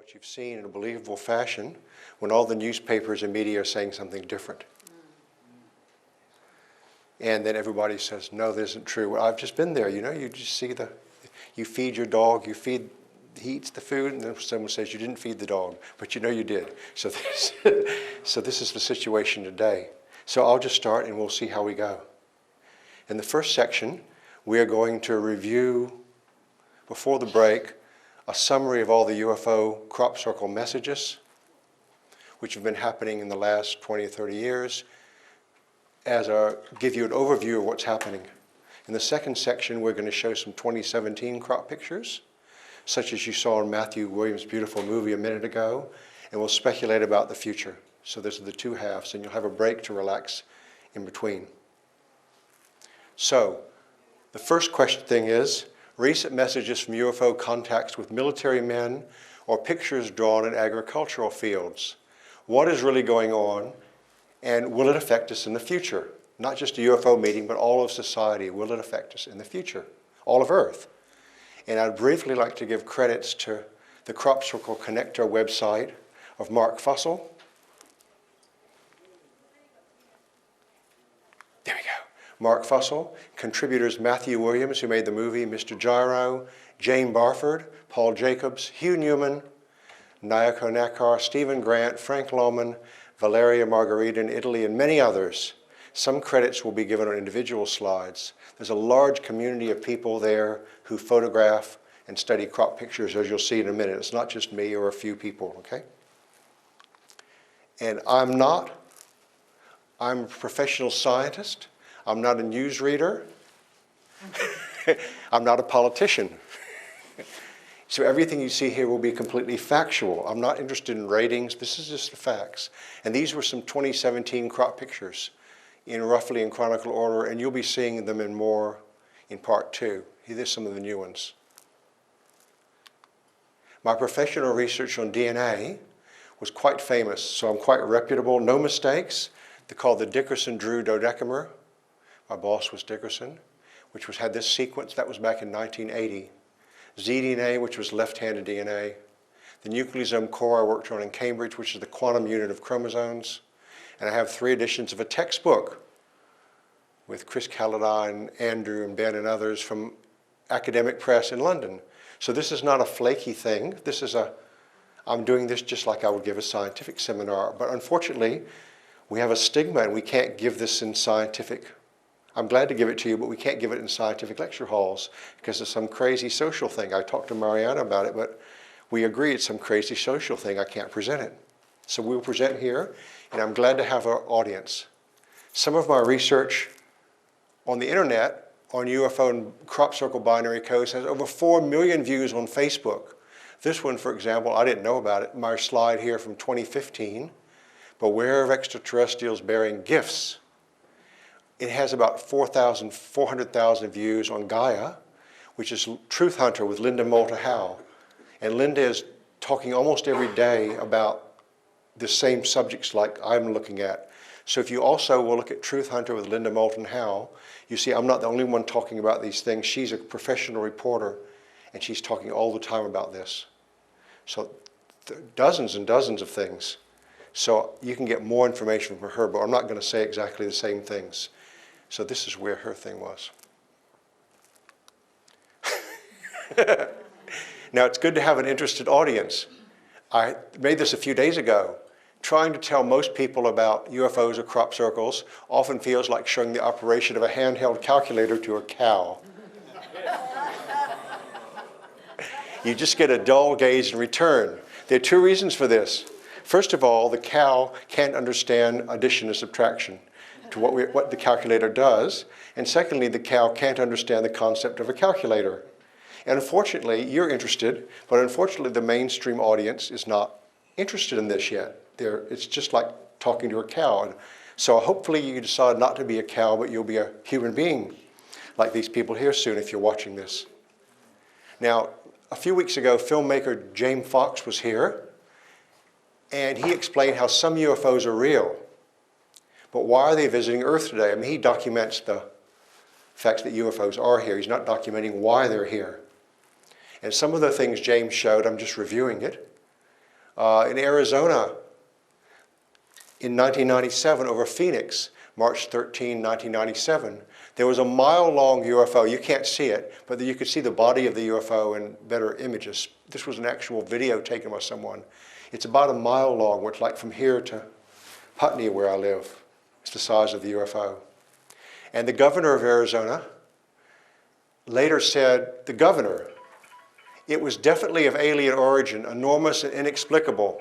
what you've seen in a believable fashion when all the newspapers and media are saying something different. And then everybody says, no, this isn't true. Well, I've just been there, you know, you just see you feed your dog, he eats the food, and then someone says you didn't feed the dog, but you know you did. So this is the situation today. So I'll just start and we'll see how we go. In the first section, we are going to review, before the break, a summary of all the UFO crop circle messages, which have been happening in the last 20 or 30 years, give you an overview of what's happening. In the second section, we're going to show some 2017 crop pictures, such as you saw in Matthew Williams' beautiful movie a minute ago, and we'll speculate about the future. So those are the two halves, and you'll have a break to relax in between. So, the first thing is, recent messages from UFO contacts with military men or pictures drawn in agricultural fields. What is really going on, and will it affect us in the future? Not just a UFO meeting, but all of society. Will it affect us in the future? All of Earth. And I'd briefly like to give credits to the Crop Circle Connector website of Mark Fussell. There we go. Mark Fussell, contributors Matthew Williams, who made the movie Mr. Gyro, Jane Barford, Paul Jacobs, Hugh Newman, Nayako Nakar, Stephen Grant, Frank Lohman, Valeria Margarita in Italy, and many others. Some credits will be given on individual slides. There's a large community of people there who photograph and study crop pictures, as you'll see in a minute. It's not just me or a few people, okay? And I'm a professional scientist. I'm not a newsreader. I'm not a politician. So everything you see here will be completely factual. I'm not interested in ratings. This is just the facts. And these were some 2017 crop pictures roughly in chronicle order, and you'll be seeing them in more in part 2. Here's some of the new ones. My professional research on DNA was quite famous, so I'm quite reputable, no mistakes. They're called the Dickerson-Drew dodecamer. My boss was Dickerson, which had this sequence. That was back in 1980. zDNA, which was left-handed DNA. The nucleosome core I worked on in Cambridge, which is the quantum unit of chromosomes. And I have 3 editions of a textbook with Chris Calladine, and Andrew and Ben and others from Academic Press in London. So this is not a flaky thing. I'm doing this just like I would give a scientific seminar. But unfortunately, we have a stigma and we can't give this in scientific. I'm glad to give it to you, but we can't give it in scientific lecture halls because it's some crazy social thing. I talked to Mariana about it, but we agree it's some crazy social thing. I can't present it. So we'll present here, and I'm glad to have our audience. Some of my research on the internet on UFO and crop circle binary codes has over 4 million views on Facebook. This one, for example, I didn't know about it. My slide here from 2015, Beware of Extraterrestrials Bearing Gifts. It has about 400,000 views on Gaia, which is Truth Hunter with Linda Moulton Howe. And Linda is talking almost every day about the same subjects like I'm looking at. So if you also will look at Truth Hunter with Linda Moulton Howe, you see I'm not the only one talking about these things. She's a professional reporter, and she's talking all the time about this. So dozens and dozens of things. So you can get more information from her, but I'm not going to say exactly the same things. So this is where her thing was. Now it's good to have an interested audience. I made this a few days ago. Trying to tell most people about UFOs or crop circles often feels like showing the operation of a handheld calculator to a cow. You just get a dull gaze in return. There are 2 reasons for this. First of all, the cow can't understand addition and subtraction to what the calculator does. And secondly, the cow can't understand the concept of a calculator. And unfortunately, you're interested, but unfortunately the mainstream audience is not interested in this yet. It's just like talking to a cow. And so hopefully you decide not to be a cow, but you'll be a human being, like these people here soon if you're watching this. Now, a few weeks ago, filmmaker James Fox was here, and he explained how some UFOs are real. But why are they visiting Earth today? I mean, he documents the facts that UFOs are here. He's not documenting why they're here. And some of the things James showed, I'm just reviewing it. In Arizona, in 1997, over Phoenix, March 13, 1997, there was a mile-long UFO. You can't see it, but you could see the body of the UFO in better images. This was an actual video taken by someone. It's about a mile long, which like from here to Putney, where I live. It's the size of the UFO. And the governor of Arizona later said, the governor, it was definitely of alien origin, enormous and inexplicable.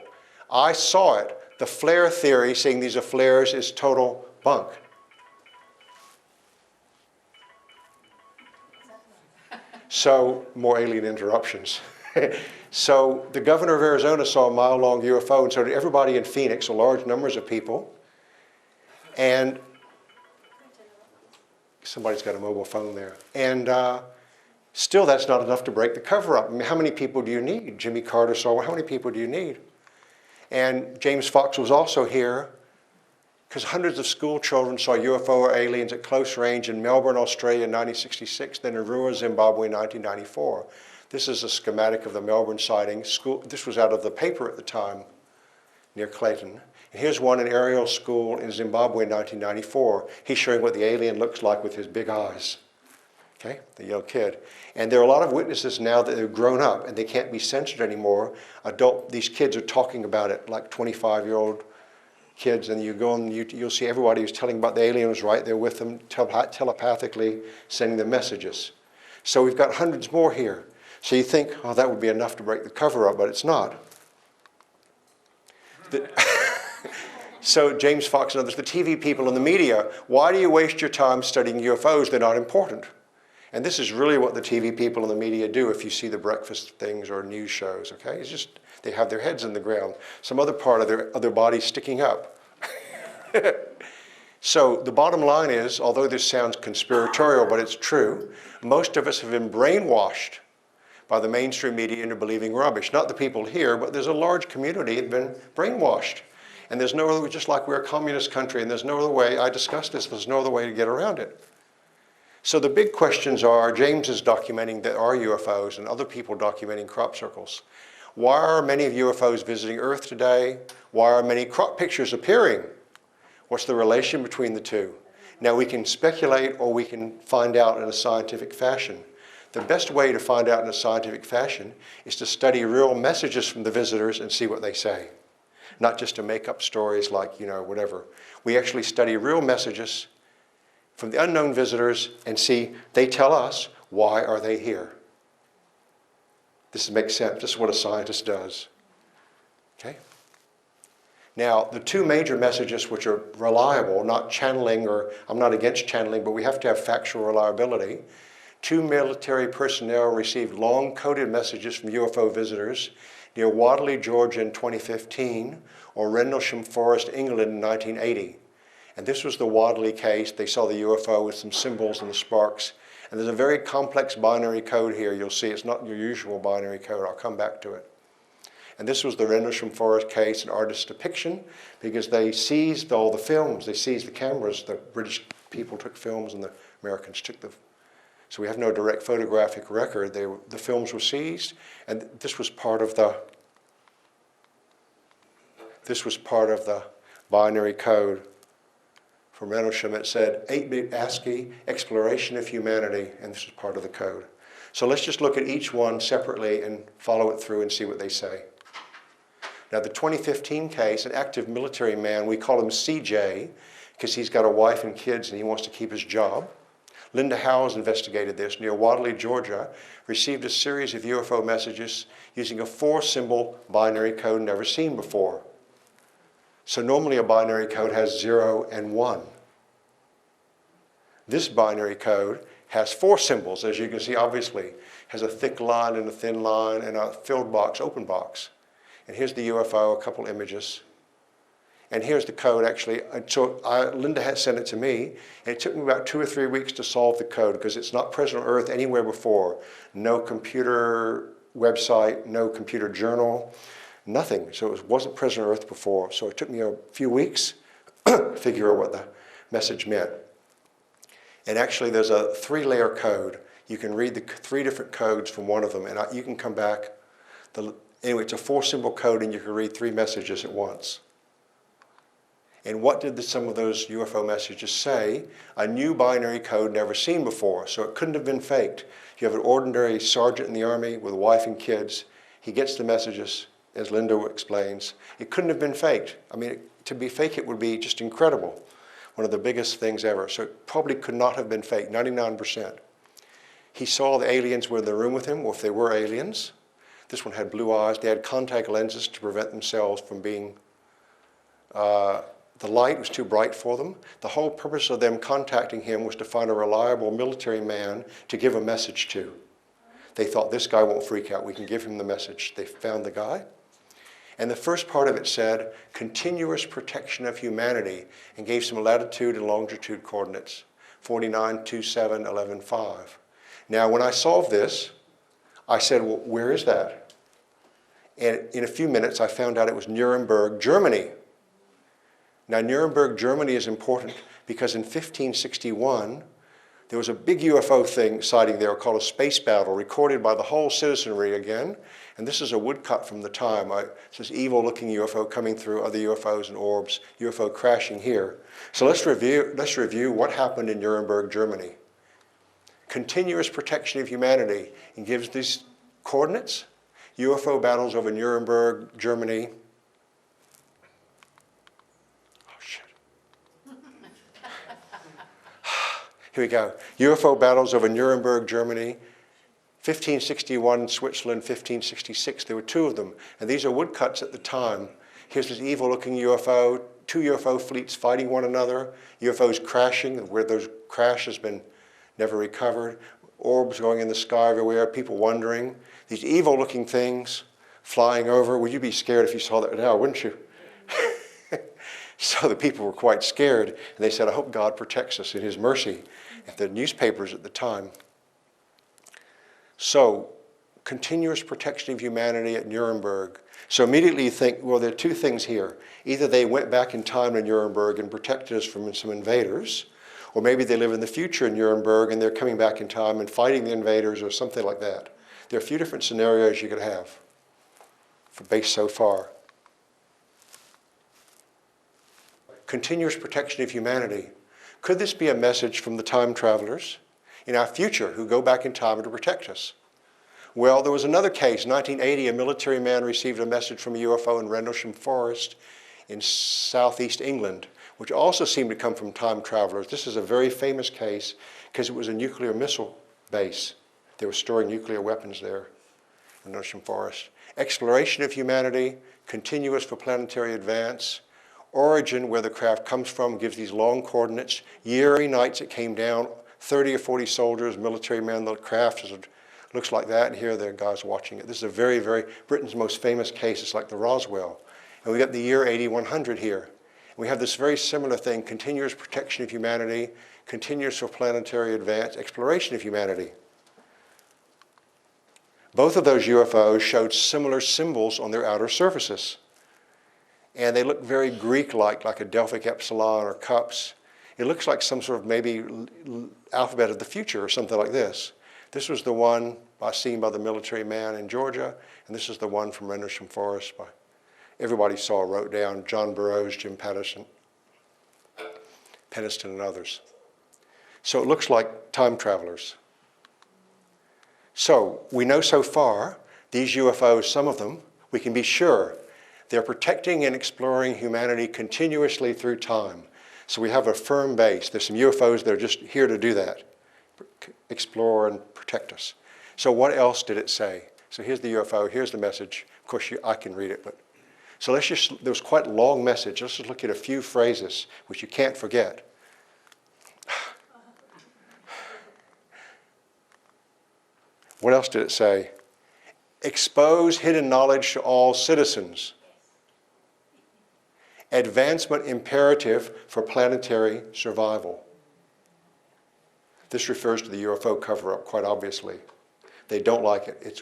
I saw it. The flare theory, saying these are flares, is total bunk. So, more alien interruptions. So, the governor of Arizona saw a mile-long UFO, and so did everybody in Phoenix, large numbers of people. And somebody's got a mobile phone there. And still, that's not enough to break the cover-up. I mean, how many people do you need? Jimmy Carter saw, well, how many people do you need? And James Fox was also here because hundreds of school children saw UFO or aliens at close range in Melbourne, Australia in 1966, then in Rua, Zimbabwe in 1994. This is a schematic of the Melbourne sighting. This was out of the paper at the time near Clayton. And here's one in Ariel School in Zimbabwe in 1994. He's showing what the alien looks like with his big eyes. Okay, the young kid. And there are a lot of witnesses now that have grown up and they can't be censored anymore. These kids are talking about it, like 25-year-old kids, and you go and you'll see everybody who's telling about the alien was right there with them, telepathically sending them messages. So we've got hundreds more here. So you think, oh, that would be enough to break the cover up, but it's not. So James Fox and others, the TV people and the media, why do you waste your time studying UFOs? They're not important. And this is really what the TV people and the media do if you see the breakfast things or news shows, okay? It's just, they have their heads in the ground. Some other part of their body sticking up. So the bottom line is, although this sounds conspiratorial, but it's true, most of us have been brainwashed by the mainstream media into believing rubbish. Not the people here, but there's a large community that have been brainwashed. And there's no other way, just like we're a communist country, and there's no other way, I discussed this, there's no other way to get around it. So the big questions are, James is documenting there are UFOs and other people documenting crop circles. Why are many of UFOs visiting Earth today? Why are many crop pictures appearing? What's the relation between the two? Now we can speculate or we can find out in a scientific fashion. The best way to find out in a scientific fashion is to study real messages from the visitors and see what they say. Not just to make up stories like, you know, whatever. We actually study real messages from the unknown visitors and see, they tell us, why are they here? This makes sense. This is what a scientist does. Okay? Now, the two major messages which are reliable, not channeling, or I'm not against channeling, but we have to have factual reliability. 2 military personnel received long-coded messages from UFO visitors near Wadley, Georgia in 2015, or Rendlesham Forest, England in 1980. And this was the Wadley case. They saw the UFO with some symbols and the sparks. And there's a very complex binary code here. You'll see it's not your usual binary code. I'll come back to it. And this was the Rendlesham Forest case, an artist's depiction, because they seized all the films. They seized the cameras. The British people took films and the Americans took them. So we have no direct photographic record. The films were seized, and this was part of the binary code. From Rendlesham, it said 8-bit ASCII, exploration of humanity, and this is part of the code. So let's just look at each one separately and follow it through and see what they say. Now the 2015 case, an active military man, we call him CJ, because he's got a wife and kids and he wants to keep his job. Linda Howes investigated this near Wadley, Georgia, received a series of UFO messages using a 4-symbol binary code never seen before. So normally a binary code has 0 and 1. This binary code has 4 symbols, as you can see, obviously. Has a thick line and a thin line and a filled box, open box. And here's the UFO, a couple images. And here's the code, actually. So Linda had sent it to me, and it took me about 2 or 3 weeks to solve the code because it's not present on Earth anywhere before. No computer website, no computer journal. Nothing. So it wasn't present on Earth before. So it took me a few weeks to figure out what the message meant. And actually there's a 3-layer code. You can read the 3 different codes from one of them, and you can come back. Anyway, it's a 4-symbol code and you can read 3 messages at once. And what did some of those UFO messages say? A new binary code never seen before, so it couldn't have been faked. You have an ordinary sergeant in the Army with a wife and kids. He gets the messages, as Linda explains. It couldn't have been faked. I mean, to be fake, it would be just incredible. One of the biggest things ever. So it probably could not have been faked, 99%. He saw the aliens were in the room with him, or if they were aliens. This one had blue eyes. They had contact lenses to prevent themselves from being the light was too bright for them. The whole purpose of them contacting him was to find a reliable military man to give a message to. They thought, this guy won't freak out. We can give him the message. They found the guy. And the first part of it said, continuous protection of humanity, and gave some latitude and longitude coordinates, 49, 27, 11, 5. Now, when I solved this, I said, well, where is that? And in a few minutes, I found out it was Nuremberg, Germany. Now, Nuremberg, Germany is important because in 1561, there was a big UFO sighting there called a space battle, recorded by the whole citizenry again. And this is a woodcut from the time. It's this evil-looking UFO coming through other UFOs and orbs, UFO crashing here. So let's review what happened in Nuremberg, Germany. Continuous protection of humanity, and gives these coordinates. UFO battles over Nuremberg, Germany. Here we go. UFO battles over Nuremberg, Germany, 1561, Switzerland, 1566. There were 2 of them. And these are woodcuts at the time. Here's this evil-looking UFO, 2 UFO fleets fighting one another, UFOs crashing, where those crash has been never recovered, orbs going in the sky everywhere, people wondering. These evil-looking things flying over. Would you be scared if you saw that now, wouldn't you? So the people were quite scared, and they said, I hope God protects us in His mercy. At the newspapers at the time. So, continuous protection of humanity at Nuremberg. So immediately you think, well, there are 2 things here. Either they went back in time to Nuremberg and protected us from some invaders, or maybe they live in the future in Nuremberg and they're coming back in time and fighting the invaders or something like that. There are a few different scenarios you could have based so far. Continuous protection of humanity. Could this be a message from the time travelers in our future who go back in time to protect us? Well, there was another case. 1980, a military man received a message from a UFO in Rendlesham Forest in southeast England, which also seemed to come from time travelers. This is a very famous case because it was a nuclear missile base. They were storing nuclear weapons there in Rendlesham Forest. Exploration of humanity, continuous for planetary advance. Origin, where the craft comes from, gives these long coordinates. Yeary nights it came down, 30 or 40 soldiers, military men, the craft looks like that, and here there are guys watching it. This is a very, Britain's most famous case. It's like the Roswell. And we got the year 8100 here. And we have this very similar thing, continuous protection of humanity, continuous for planetary advance, exploration of humanity. Both of those UFOs showed similar symbols on their outer surfaces. And they look very Greek-like, like a Delphic epsilon or cups. It looks like some sort of maybe alphabet of the future or something like this. This was the one seen by the military man in Georgia, and this is the one from Rendlesham Forest. Everybody saw, wrote down, John Burroughs, Jim Peniston, and others. So it looks like time travelers. So we know so far, these UFOs, some of them, we can be sure they're protecting and exploring humanity continuously through time. So we have a firm base. There's some UFOs that are just here to do that, explore and protect us. So what else did it say? So here's the UFO, here's the message. Of course, I can read it, but. So there was quite a long message. Let's just look at a few phrases which you can't forget. What else did it say? Expose hidden knowledge to all citizens. Advancement imperative for planetary survival. This refers to the UFO cover-up, quite obviously. They don't like it.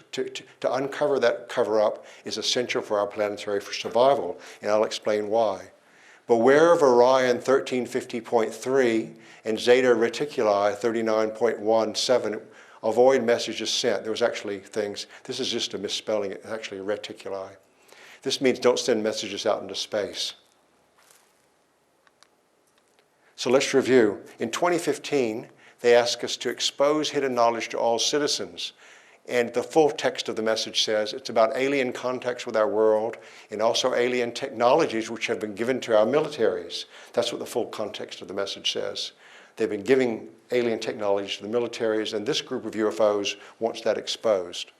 To uncover that cover-up is essential for our planetary survival, and I'll explain why. Beware of Orion 1350.3 and Zeta Reticuli 39.17. avoid messages sent. There was actually things, this is just a misspelling, it's actually a reticuli. This means don't send messages out into space. So let's review. In 2015, they asked us to expose hidden knowledge to all citizens. And the full text of the message says it's about alien contacts with our world and also alien technologies which have been given to our militaries. That's what the full context of the message says. They've been giving alien technologies to the militaries, and this group of UFOs wants that exposed.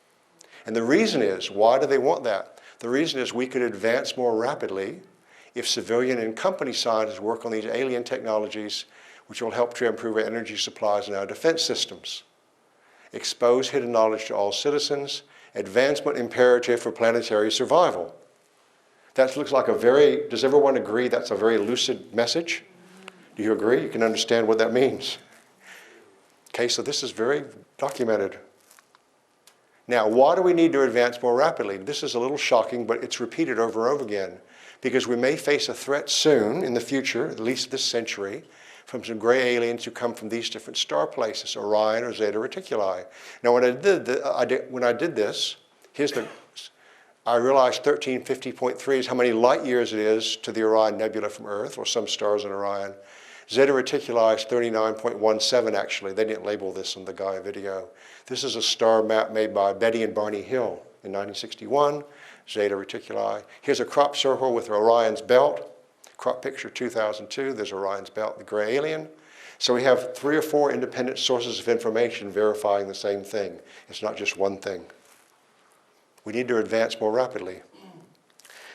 And the reason is, why do they want that? The reason is we could advance more rapidly if civilian and company scientists work on these alien technologies which will help to improve our energy supplies and our defense systems. Expose hidden knowledge to all citizens, advancement imperative for planetary survival. That looks like a very, does everyone agree that's a very lucid message? Do you agree? You can understand what that means. Okay, so this is very documented. Now, why do we need to advance more rapidly? This is a little shocking, but it's repeated over and over again, because we may face a threat soon in the future, at least this century, from some gray aliens who come from these different star places, Orion or Zeta Reticuli. Now, when I did this, I realized 1350.3 is how many light years it is to the Orion Nebula from Earth, or some stars in Orion. Zeta Reticuli is 39.17 actually. They didn't label this in the Gaia video. This is a star map made by Betty and Barney Hill in 1961, Zeta Reticuli. Here's a crop circle with Orion's belt. Crop picture 2002, there's Orion's belt, the gray alien. So we have 3 or 4 independent sources of information verifying the same thing. It's not just one thing. We need to advance more rapidly.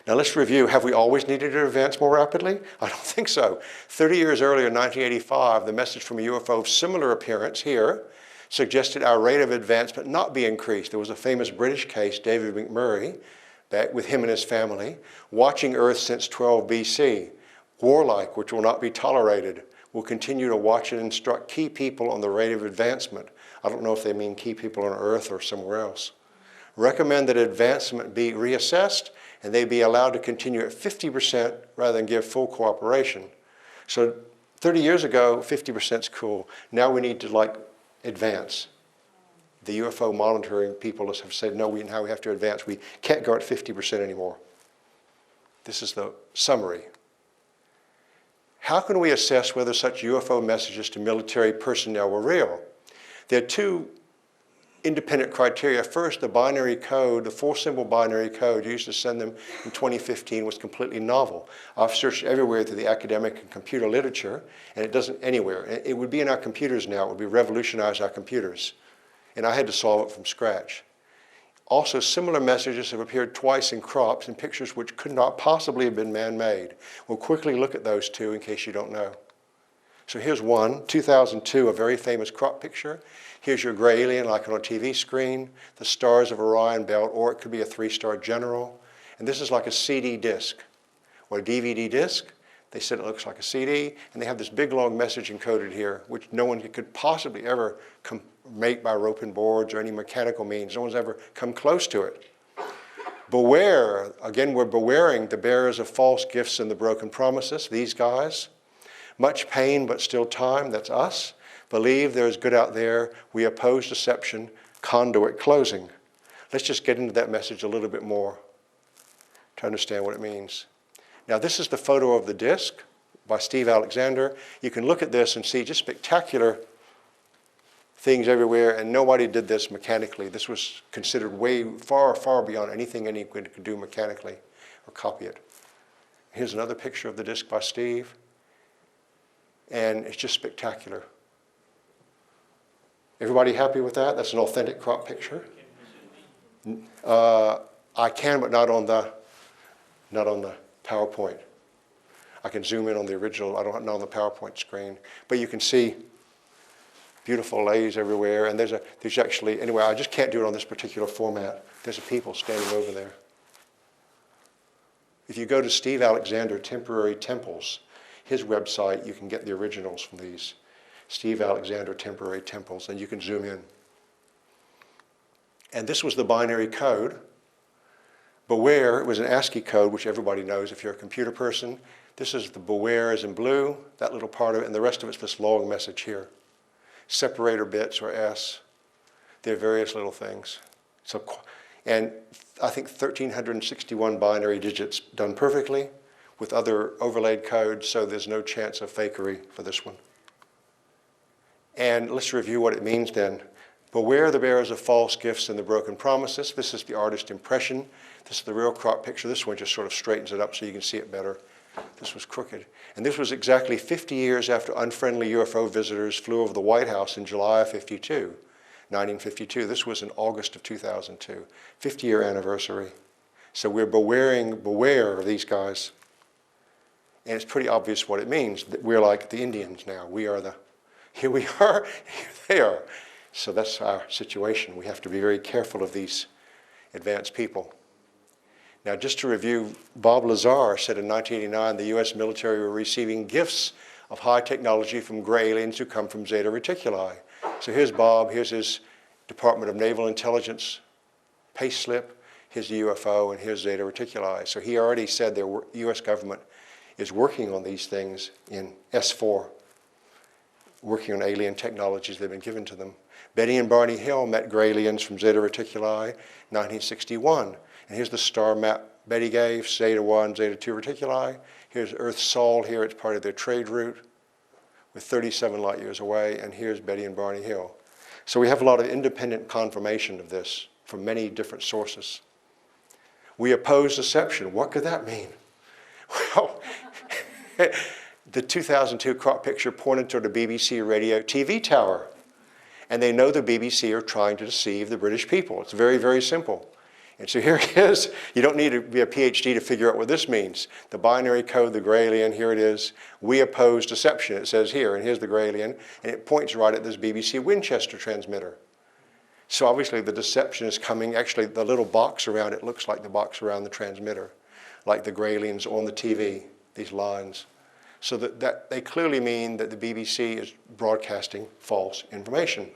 Now let's review, have we always needed to advance more rapidly? I don't think so. 30 years earlier, in 1985, the message from a UFO of similar appearance here suggested our rate of advancement not be increased. There was a famous British case, David McMurray, back with him and his family, watching Earth since 12 BC. Warlike, which will not be tolerated, will continue to watch and instruct key people on the rate of advancement. I don't know if they mean key people on Earth or somewhere else. Recommend that advancement be reassessed and they be allowed to continue at 50% rather than give full cooperation. So 30 years ago, 50% is cool. Now we need to advance. The UFO monitoring people have said, no, now we have to advance. We can't go at 50% anymore. This is the summary. How can we assess whether such UFO messages to military personnel were real? There are 2 independent criteria. First, the binary code, the 4-symbol binary code used to send them in 2015 was completely novel. I've searched everywhere through the academic and computer literature, and it doesn't anywhere. It would be in our computers now. It would be revolutionize our computers. And I had to solve it from scratch. Also, similar messages have appeared twice in crops and pictures which could not possibly have been man-made. We'll quickly look at those 2 in case you don't know. So here's one, 2002, a very famous crop picture. Here's your gray alien like on a TV screen, the stars of Orion belt, or it could be a 3-star general. And this is like a CD disc or a DVD disc. They said it looks like a CD, and they have this big long message encoded here, which no one could possibly ever make by rope and boards or any mechanical means. No one's ever come close to it. Beware, again, we're bewaring the bearers of false gifts and the broken promises, these guys. Much pain, but still time, that's us. Believe there is good out there. We oppose deception, conduit closing. Let's just get into that message a little bit more to understand what it means. Now, this is the photo of the disc by Steve Alexander. You can look at this and see just spectacular things everywhere, and nobody did this mechanically. This was considered way far, far beyond anything anyone could do mechanically or copy it. Here's another picture of the disc by Steve, and it's just spectacular. Everybody happy with that? That's an authentic crop picture. I can, but not on the PowerPoint. I can zoom in on the original. I don't know on the PowerPoint screen, but you can see beautiful lays everywhere. And there's actually, anyway, I just can't do it on this particular format. There's a people standing over there. If you go to Steve Alexander Temporary Temples, his website, you can get the originals from these. Steve Alexander Temporary Temples, and you can zoom in. And this was the binary code. Beware, it was an ASCII code, which everybody knows if you're a computer person. This is the beware is in blue, that little part of it, and the rest of it's this long message here. Separator bits, or S. They're various little things. So, and I think 1,361 binary digits done perfectly with other overlaid codes, so there's no chance of fakery for this one. And let's review what it means then. Beware the bearers of false gifts and the broken promises. This is the artist impression. This is the real crop picture. This one just sort of straightens it up so you can see it better. This was crooked. And this was exactly 50 years after unfriendly UFO visitors flew over the White House in July of 1952. This was in August of 2002, 50-year anniversary. So we're beware of these guys. And it's pretty obvious what it means. That we're like the Indians now. We are the, here we are, here they are. So that's our situation. We have to be very careful of these advanced people. Now, just to review, Bob Lazar said in 1989 the US military were receiving gifts of high technology from gray aliens who come from Zeta Reticuli. So here's Bob, here's his Department of Naval Intelligence pay slip, here's the UFO, and here's Zeta Reticuli. So he already said the US government is working on these things in S4, working on alien technologies that have been given to them. Betty and Barney Hill met gray aliens from Zeta Reticuli, 1961. And here's the star map Betty gave, Zeta 1, Zeta 2 Reticuli. Here's Earth's Sol here, it's part of their trade route, with 37 light years away, and here's Betty and Barney Hill. So we have a lot of independent confirmation of this from many different sources. We oppose deception. What could that mean? Well, the 2002 crop picture pointed toward a BBC radio TV tower. And they know the BBC are trying to deceive the British people. It's very, very simple. And so here it is. You don't need to be a PhD to figure out what this means. The binary code, the gray alien, here it is. We oppose deception, it says here. And here's the gray alien. And it points right at this BBC Winchester transmitter. So obviously the deception is coming. Actually, the little box around it looks like the box around the transmitter, like the gray aliens on the TV, these lines. So that they clearly mean that the BBC is broadcasting false information.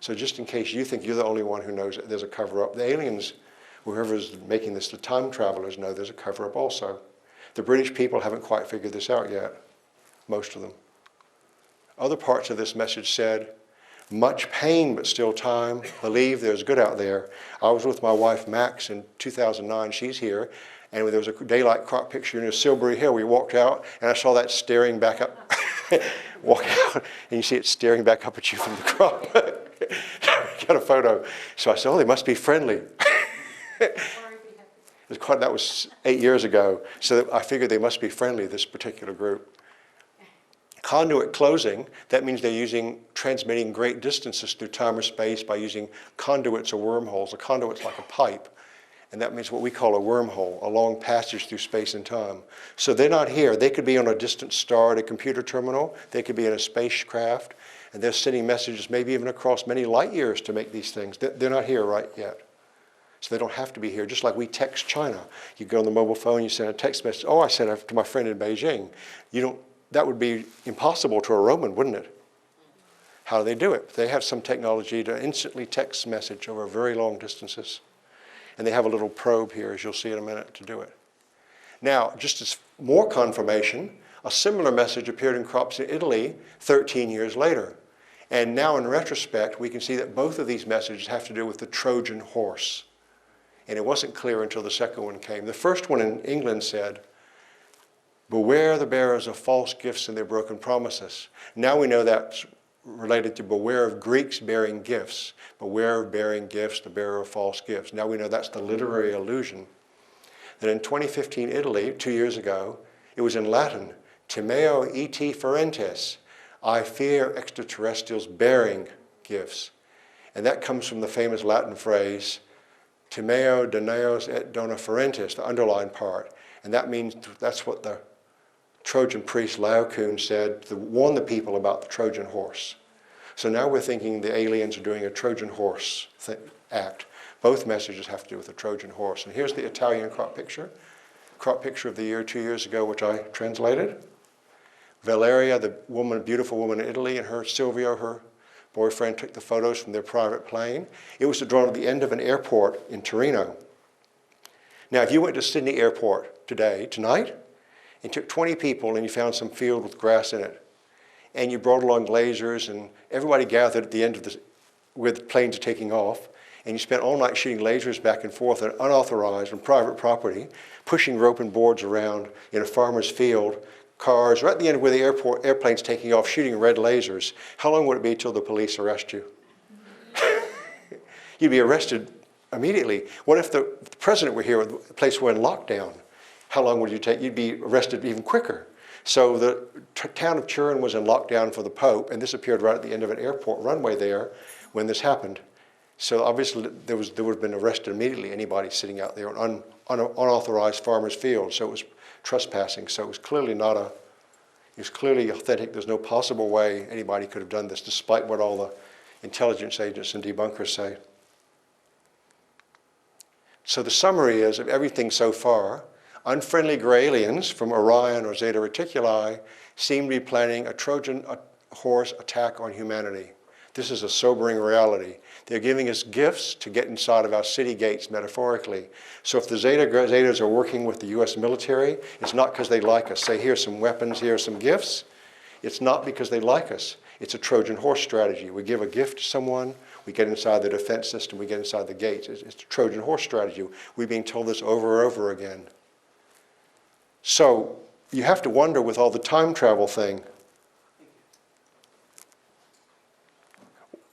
So just in case you think you're the only one who knows it, there's a cover-up. The aliens, whoever's making this, the time travelers, know there's a cover-up also. The British people haven't quite figured this out yet, most of them. Other parts of this message said, much pain but still time, believe there's good out there. I was with my wife Max in 2009, she's here, and there was a daylight crop picture near Silbury Hill. We walked out and I saw that staring back up. Walk out and you see it staring back up at you from the crop. Got a photo. So I said, oh, they must be friendly. That was 8 years ago. So I figured they must be friendly, this particular group. Conduit closing, that means they're transmitting great distances through time or space by using conduits or wormholes. A conduit's like a pipe. And that means what we call a wormhole, a long passage through space and time. So they're not here. They could be on a distant star at a computer terminal. They could be in a spacecraft. And they're sending messages maybe even across many light years to make these things. They're not here right yet. So they don't have to be here. Just like we text China. You go on the mobile phone, you send a text message. Oh, I sent it to my friend in Beijing. That would be impossible to a Roman, wouldn't it? How do they do it? They have some technology to instantly text message over very long distances. And they have a little probe here, as you'll see in a minute, to do it. Now, just as more confirmation, a similar message appeared in crops in Italy 13 years later. And now in retrospect, we can see that both of these messages have to do with the Trojan horse. And it wasn't clear until the second one came. The first one in England said, beware the bearers of false gifts and their broken promises. Now we know that's related to beware of Greeks bearing gifts. Beware of bearing gifts, the bearer of false gifts. Now we know that's the literary allusion. Then in 2015 Italy, 2 years ago, it was in Latin, Timeo et ferentes, I fear extraterrestrials bearing gifts. And that comes from the famous Latin phrase, Timeo doneos et dona ferentes, the underlined part. And that means, that's what the Trojan priest Laocoon said to warn the people about the Trojan horse. So now we're thinking the aliens are doing a Trojan horse act. Both messages have to do with the Trojan horse. And here's the Italian crop picture of the year 2 years ago, which I translated. Valeria, the woman, beautiful woman in Italy, and her Silvio, her boyfriend, took the photos from their private plane. It was drawn at the end of an airport in Torino. Now, if you went to Sydney Airport tonight, and took 20 people and you found some field with grass in it, and you brought along lasers and everybody gathered at the end of the where the planes are taking off, and you spent all night shooting lasers back and forth on unauthorized on private property, pushing rope and boards around in a farmer's field, cars, right at the end of where the airplane's taking off, shooting red lasers, how long would it be till the police arrest you? You'd be arrested immediately. What if the president were here, the place were in lockdown? How long would you take? You'd be arrested even quicker. So the town of Turin was in lockdown for the Pope, and this appeared right at the end of an airport runway there when this happened. So obviously there would have been arrested immediately, anybody sitting out there on unauthorized farmer's field. So it was trespassing. So it was clearly it was clearly authentic. There's no possible way anybody could have done this, despite what all the intelligence agents and debunkers say. So the summary is of everything so far: unfriendly gray aliens from Orion or Zeta Reticuli seem to be planning a Trojan horse attack on humanity. This is a sobering reality. They're giving us gifts to get inside of our city gates, metaphorically. So if the Zetas are working with the US military, it's not because they like us. Say, here's some weapons, here's some gifts. It's not because they like us. It's a Trojan horse strategy. We give a gift to someone, we get inside the defense system, we get inside the gates. It's a Trojan horse strategy. We're being told this over and over again. So you have to wonder with all the time travel thing,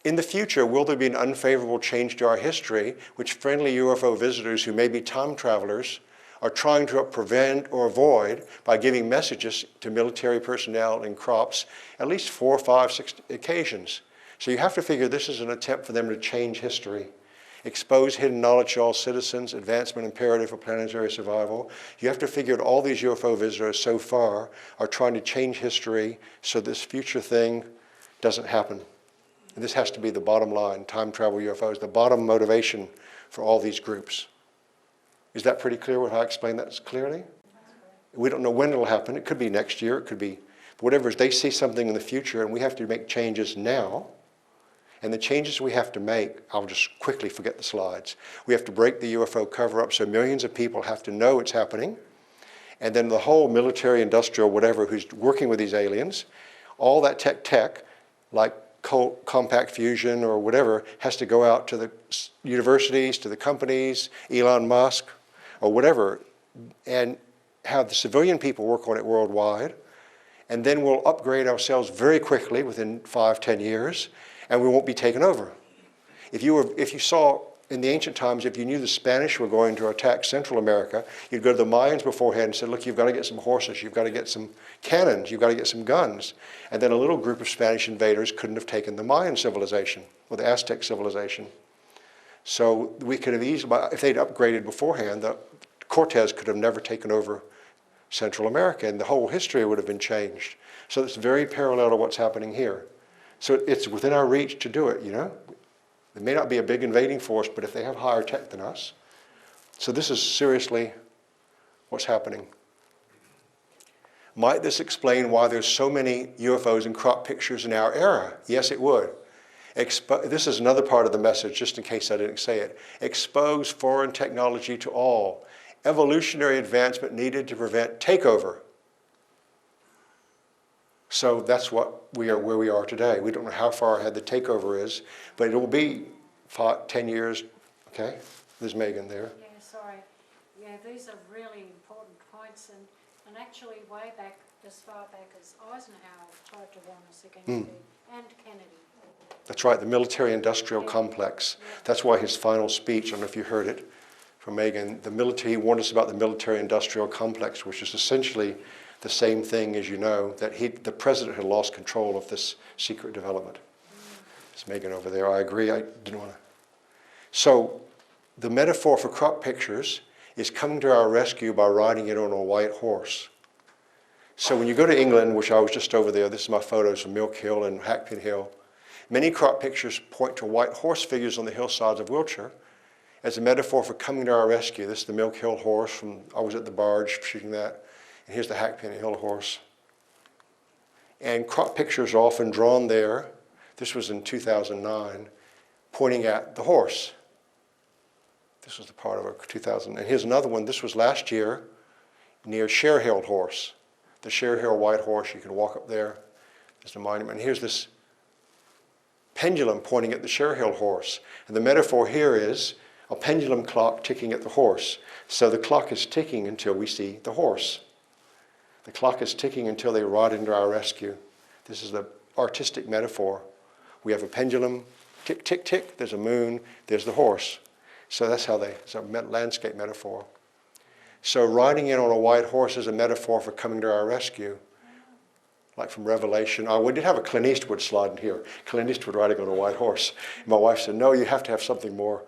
in the future, will there be an unfavorable change to our history, which friendly UFO visitors who may be time travelers are trying to prevent or avoid by giving messages to military personnel in crops at least 4, 5, 6 occasions? So you have to figure this is an attempt for them to change history, expose hidden knowledge to all citizens, advancement imperative for planetary survival. You have to figure that all these UFO visitors so far are trying to change history so this future thing doesn't happen. And this has to be the bottom line. Time travel UFOs, the bottom motivation for all these groups. Is that pretty clear how I explained that clearly? We don't know when it'll happen. It could be next year. It could be whatever. They see something in the future, and we have to make changes now. And the changes we have to make, I'll just quickly forget the slides. We have to break the UFO cover-up so millions of people have to know it's happening. And then the whole military, industrial, whatever, who's working with these aliens, all that tech, like compact fusion or whatever, has to go out to the universities, to the companies, Elon Musk, or whatever, and have the civilian people work on it worldwide. And then we'll upgrade ourselves very quickly within 5, 10 years, and we won't be taken over. If you saw in the ancient times, if you knew the Spanish were going to attack Central America, you'd go to the Mayans beforehand and say, look, you've got to get some horses, you've got to get some cannons, you've got to get some guns. And then a little group of Spanish invaders couldn't have taken the Mayan civilization or the Aztec civilization. So we could have easily, if they'd upgraded beforehand, Cortez could have never taken over Central America, and the whole history would have been changed. So it's very parallel to what's happening here. So it's within our reach to do it, you know? It may not be a big invading force, but if they have higher tech than us. So this is seriously what's happening. Might this explain why there's so many UFOs and crop pictures in our era? Yes, it would. This is another part of the message, just in case I didn't say it. Expose foreign technology to all. Evolutionary advancement needed to prevent takeover. So that's what where we are today. We don't know how far ahead the takeover is, but it will be 10 years. Okay, there's Megan there. Yeah, sorry. Yeah, these are really important points, and actually way back, as far back as Eisenhower tried to warn us against it, and Kennedy. That's right, the military-industrial complex. Yeah. That's why his final speech, I don't know if you heard it from Megan, he warned us about the military-industrial complex, which is essentially the same thing as you know, that the president had lost control of this secret development. It's Megan over there. I agree. I didn't want to. So the metaphor for crop pictures is coming to our rescue by riding it on a white horse. So when you go to England, which I was just over there, this is my photos from Milk Hill and Hackpin Hill, many crop pictures point to white horse figures on the hillsides of Wiltshire as a metaphor for coming to our rescue. This is the Milk Hill horse I was at the barge shooting that. And here's the Hackpin Hill horse. And crop pictures are often drawn there. This was in 2009, pointing at the horse. This was the part of a 2000. And here's another one. This was last year near Share Hill horse. The Share Hill white horse. You can walk up there. There's the monument. And here's this pendulum pointing at the Sherhill horse. And the metaphor here is a pendulum clock ticking at the horse. So the clock is ticking until we see the horse. The clock is ticking until they ride into our rescue. This is the artistic metaphor. We have a pendulum, tick, tick, tick, there's a moon, there's the horse. So that's how it's a landscape metaphor. So riding in on a white horse is a metaphor for coming to our rescue. Like from Revelation. Oh, we did have a Clint Eastwood slide in here. Clint Eastwood riding on a white horse. And my wife said, no, you have to have something more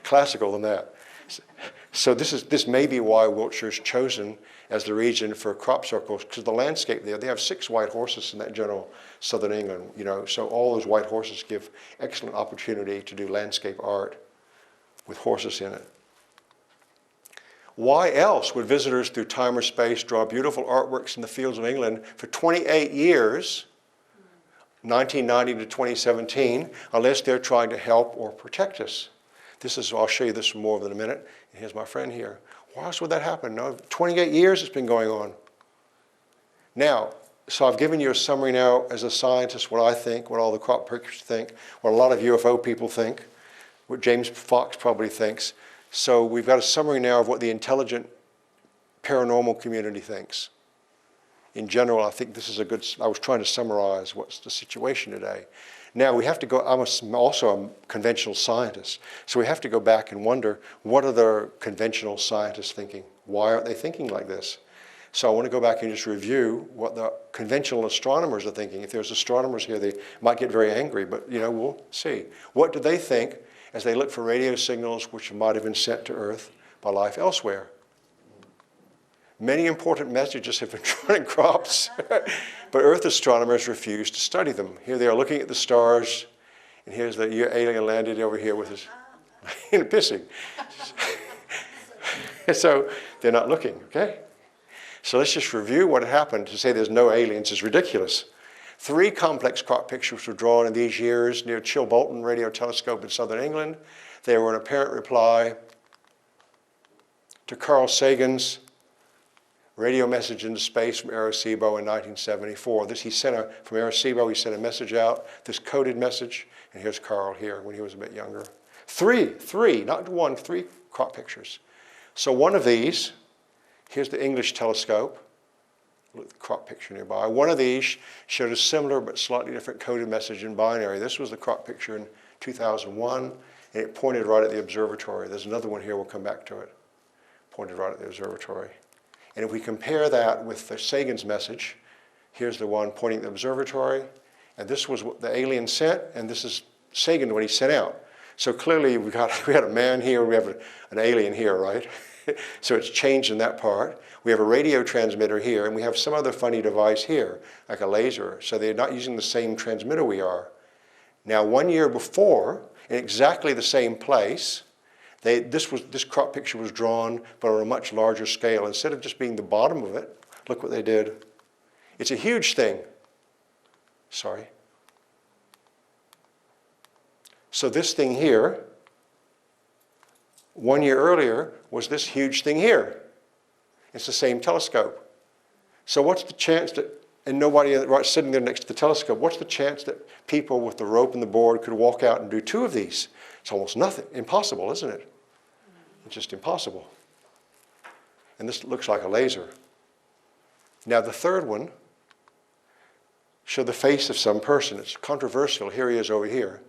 classical than that. So this may be why Wiltshire is chosen as the region for crop circles, because the landscape there, they have 6 white horses in that general southern England, so all those white horses give excellent opportunity to do landscape art with horses in it. Why else would visitors through time or space draw beautiful artworks in the fields of England for 28 years, 1990 to 2017, unless they're trying to help or protect us? I'll show you this more in a minute. And here's my friend here. Why else would that happen? No, 28 years it's been going on. Now, so I've given you a summary now as a scientist, what I think, what all the crop pickers think, what a lot of UFO people think, what James Fox probably thinks. So we've got a summary now of what the intelligent paranormal community thinks. In general, I think this is I was trying to summarize what's the situation today. Now we have to go, I'm also a conventional scientist, so we have to go back and wonder, what are the conventional scientists thinking? Why aren't they thinking like this? So I want to go back and just review what the conventional astronomers are thinking. If there's astronomers here, they might get very angry, but we'll see. What do they think as they look for radio signals which might have been sent to Earth by life elsewhere? Many important messages have been drawn in crops, but Earth astronomers refuse to study them. Here they are looking at the stars, and here's the alien landed over here with his pissing. So they're not looking, okay? So let's just review what happened. To say there's no aliens is ridiculous. 3 complex crop pictures were drawn in these years near Chilbolton Radio Telescope in southern England. They were an apparent reply to Carl Sagan's radio message into space from Arecibo in 1974. From Arecibo, he sent a message out, this coded message, and here's Carl here when he was a bit younger. 3, not 1, 3 crop pictures. So one of these, here's the English telescope, look at the crop picture nearby. One of these showed a similar but slightly different coded message in binary. This was the crop picture in 2001, and it pointed right at the observatory. There's another one here, we'll come back to it, pointed right at the observatory. And if we compare that with the Sagan's message, here's the one pointing at the observatory, and this was what the alien sent, and this is Sagan, what he sent out. So clearly we had a man here, we have an alien here, right? So it's changed in that part. We have a radio transmitter here, and we have some other funny device here, like a laser. So they're not using the same transmitter we are. Now 1 year before, in exactly the same place, this crop picture was drawn, but on a much larger scale. Instead of just being the bottom of it, look what they did. It's a huge thing. Sorry. So this thing here, 1 year earlier, was this huge thing here. It's the same telescope. So what's the chance that, and nobody right sitting there next to the telescope, what's the chance that people with the rope and the board could walk out and do 2 of these? It's almost nothing. Impossible, isn't it? It's just impossible. And this looks like a laser. Now the third one showed the face of some person. It's controversial. Here he is over here.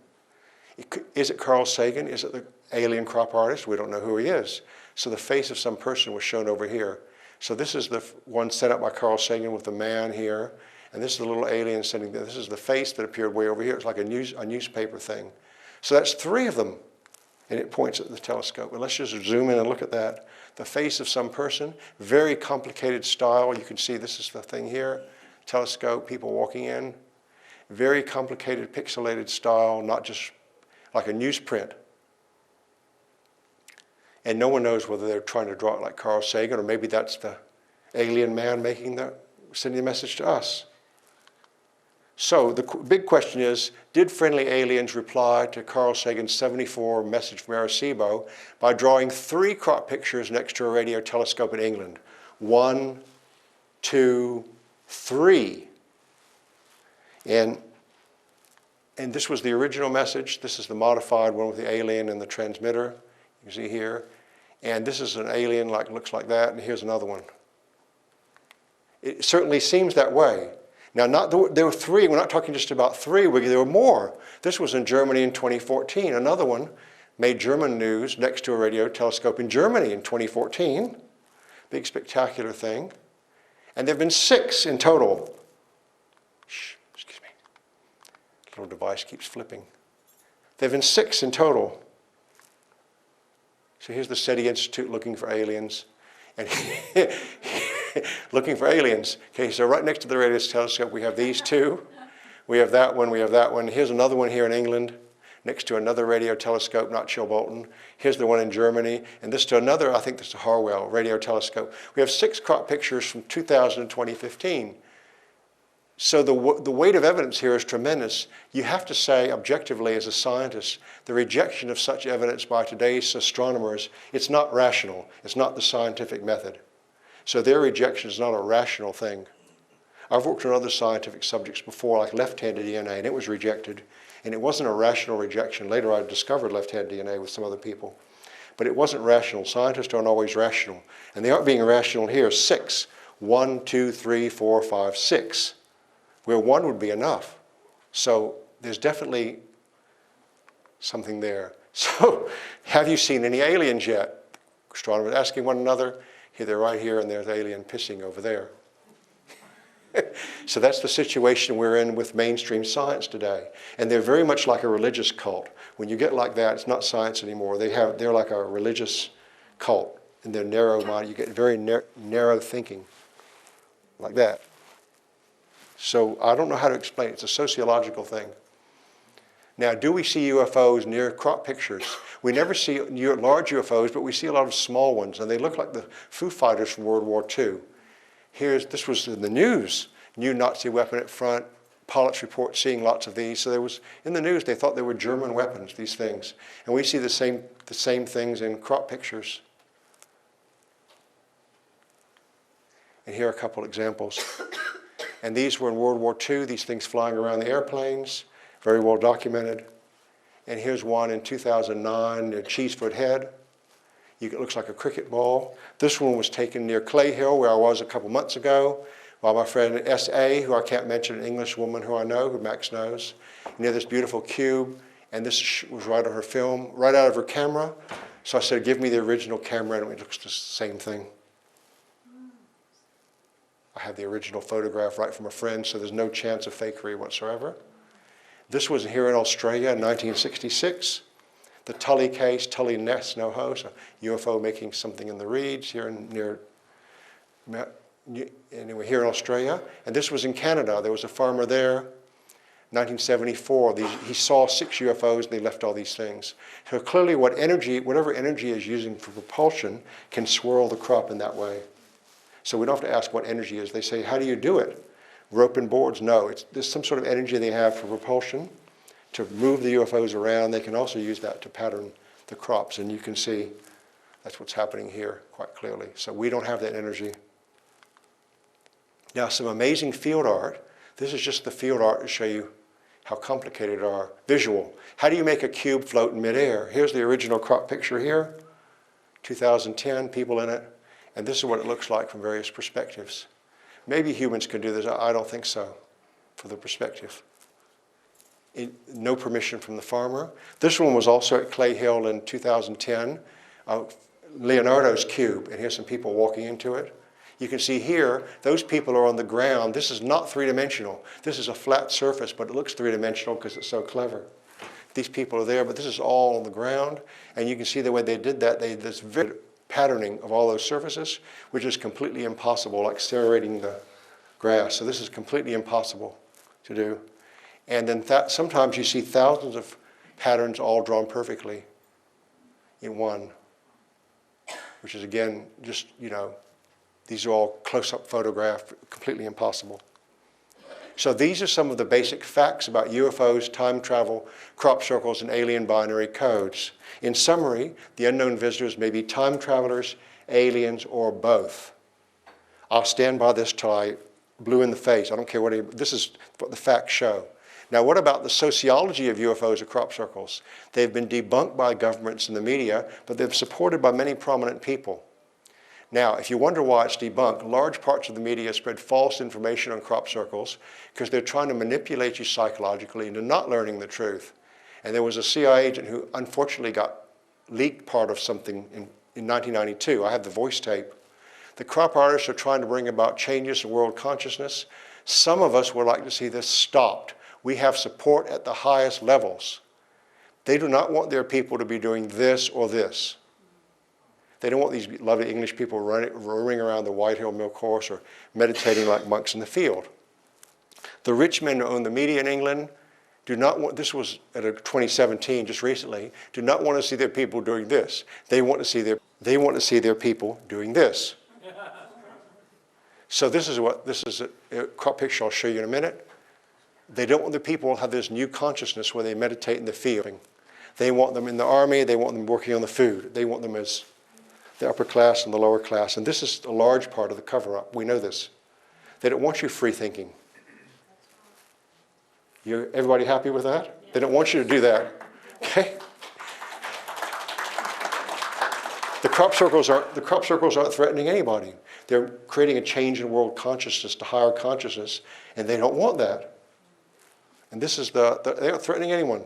Is it Carl Sagan? Is it the alien crop artist? We don't know who he is. So the face of some person was shown over here. So this is the one set up by Carl Sagan with the man here. And this is the little alien sitting there. This is the face that appeared way over here. It's like a newspaper thing. So that's 3 of them. And it points at the telescope. And let's just zoom in and look at that. The face of some person, very complicated style. You can see this is the thing here. Telescope, people walking in. Very complicated pixelated style, not just like a newsprint. And no one knows whether they're trying to draw it like Carl Sagan, or maybe that's the alien man sending the message to us. So the big question is, did friendly aliens reply to Carl Sagan's 74 message from Arecibo by drawing 3 crop pictures next to a radio telescope in England? 1, 2, 3. And And this was the original message. This is the modified one with the alien and the transmitter. You can see here. And this is an alien, looks like that, and here's another one. It certainly seems that way. Now, there were three. We're not talking just about three. There were more. This was in Germany in 2014. Another one made German news next to a radio telescope in Germany in 2014. Big spectacular thing. And there have been 6 in total. Shh, excuse me. The little device keeps flipping. There have been 6 in total. So here's the SETI Institute looking for aliens. And looking for aliens. Okay, so right next to the radio telescope we have these 2. We have that one, we have that one. Here's another one here in England, next to another radio telescope, not Chilbolton. Here's the one in Germany, and this to another, I think this is a Harwell radio telescope. We have 6 crop pictures from 2000 and 2015. So the weight of evidence here is tremendous. You have to say, objectively as a scientist, the rejection of such evidence by today's astronomers, it's not rational. It's not the scientific method. So their rejection is not a rational thing. I've worked on other scientific subjects before, like left-handed DNA, and it was rejected. And it wasn't a rational rejection. Later I discovered left-handed DNA with some other people. But it wasn't rational. Scientists aren't always rational. And they aren't being rational here. 6. 1, 2, 3, 4, 5, 6. Where 1 would be enough. So there's definitely something there. So have you seen any aliens yet? Astronomers asking one another. Here they're right here, and there's an alien pissing over there. So that's the situation we're in with mainstream science today. And they're very much like a religious cult. When you get like that, it's not science anymore. They're like a religious cult. In their narrow mind, you get very narrow thinking. Like that. So I don't know how to explain it. It's a sociological thing. Now, do we see UFOs near crop pictures? We never see large UFOs, but we see a lot of small ones, and they look like the Foo Fighters from World War II. This was in the news. New Nazi weapon at front. Pilots report seeing lots of these. So there was, in the news, they thought they were German weapons, these things. And we see the same things in crop pictures. And here are a couple examples. And these were in World War II, these things flying around the airplanes, very well documented. And here's one in 2009 near Cheesefoot Head. It looks like a cricket ball. This one was taken near Clay Hill, where I was a couple months ago, by my friend S.A., who I can't mention, an English woman who I know, who Max knows, near this beautiful cube. And this was right on her film, right out of her camera. So I said, give me the original camera, and it looks the same thing. I have the original photograph right from a friend, so there's no chance of fakery whatsoever. This was here in Australia in 1966. The Tully case, Tully Ness Noho, so UFO making something in the reeds here here in Australia. And this was in Canada. There was a farmer there, 1974. He saw 6 UFOs and they left all these things. So clearly whatever energy is using for propulsion can swirl the crop in that way. So we don't have to ask what energy is. They say, how do you do it? Rope and boards? No, there's some sort of energy they have for propulsion to move the UFOs around. They can also use that to pattern the crops, and you can see that's what's happening here quite clearly. So we don't have that energy. Now, some amazing field art. This is just the field art to show you how complicated are visual. How do you make a cube float in midair? Here's the original crop picture here, 2010, people in it. And this is what it looks like from various perspectives. Maybe humans can do this. I don't think so, for the perspective. No permission from the farmer. This one was also at Clay Hill in 2010, Leonardo's cube, and here's some people walking into it. You can see here, those people are on the ground. This is not three-dimensional. This is a flat surface, but it looks three-dimensional because it's so clever. These people are there, but this is all on the ground, and you can see the way they did that. They did this very patterning of all those surfaces, which is completely impossible, like serrating the grass. So this is completely impossible to do. And then sometimes you see thousands of patterns all drawn perfectly in one, which is again, just, these are all close-up photographed, completely impossible. So these are some of the basic facts about UFOs, time travel, crop circles, and alien binary codes. In summary, the unknown visitors may be time travelers, aliens, or both. I'll stand by this till I blue in the face. I don't care this is what the facts show. Now, what about the sociology of UFOs or crop circles? They've been debunked by governments and the media, but they're supported by many prominent people. Now, if you wonder why it's debunked, large parts of the media spread false information on crop circles because they're trying to manipulate you psychologically into not learning the truth. And there was a CIA agent who unfortunately got leaked part of something in 1992. I have the voice tape. The crop artists are trying to bring about changes in world consciousness. Some of us would like to see this stopped. We have support at the highest levels. They do not want their people to be doing this or this. They don't want these lovely English people roaring around the White Hill Milk Course or meditating like monks in the field. The rich men who own the media in England do not want, this was at a 2017, just recently, do not want to see their people doing this. They want to see their people doing this. So this is a crop picture I'll show you in a minute. They don't want the people to have this new consciousness where they meditate in the field. They want them in the army, they want them working on the food. They want them as the upper class and the lower class. And this is a large part of the cover-up. We know this. They don't want you free thinking. Everybody happy with that? They don't want you to do that. Okay? The crop circles aren't threatening anybody. They're creating a change in world consciousness to higher consciousness, and they don't want that. And this is they aren't threatening anyone.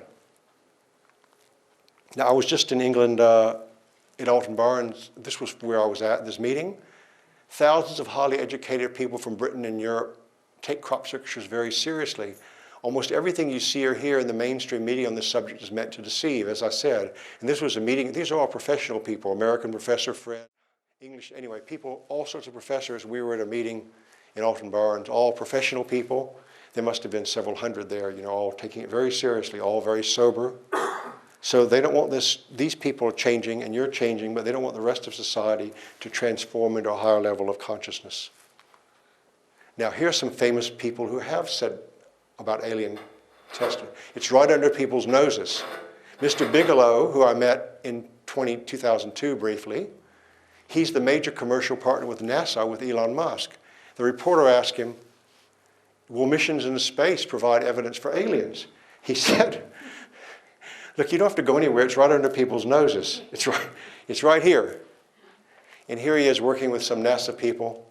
Now, I was just in England at Alton Barnes. This was where I was at this meeting. Thousands of highly educated people from Britain and Europe take crop circles very seriously. Almost everything you see or hear in the mainstream media on this subject is meant to deceive, as I said. And this was a meeting, these are all professional people, American professor Fred, English, anyway, people, all sorts of professors. We were at a meeting in Alton Barnes, all professional people. There must have been several hundred there, you know, all taking it very seriously, all very sober. So they don't want these people are changing and you're changing, but they don't want the rest of society to transform into a higher level of consciousness. Now, here's some famous people who have said about alien testing. It's right under people's noses. Mr. Bigelow, who I met in 2002 briefly, he's the major commercial partner with NASA, with Elon Musk. The reporter asked him, will missions into space provide evidence for aliens? He said, look, you don't have to go anywhere. It's right under people's noses. It's right here. And here he is working with some NASA people.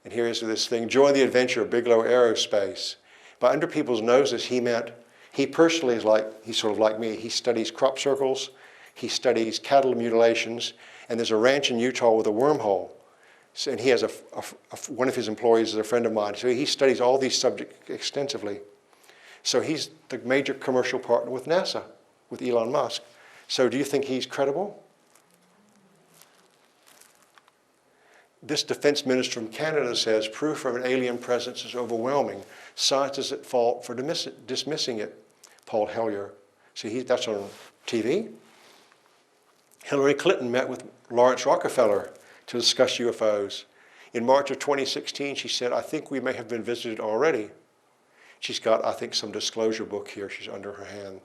And here is this thing, join the adventure of Bigelow Aerospace. By under people's noses, he meant, he personally is he's sort of like me. He studies crop circles. He studies cattle mutilations. And there's a ranch in Utah with a wormhole. So, and he has one of his employees is a friend of mine. So he studies all these subjects extensively. So he's the major commercial partner with NASA, with Elon Musk. So do you think he's credible? This defense minister from Canada says proof of an alien presence is overwhelming. Science is at fault for dismissing it. Paul Hellyer. See, that's on TV. Hillary Clinton met with Lawrence Rockefeller to discuss UFOs. In March of 2016, she said, I think we may have been visited already. She's got, I think, some disclosure book here she's under her hand.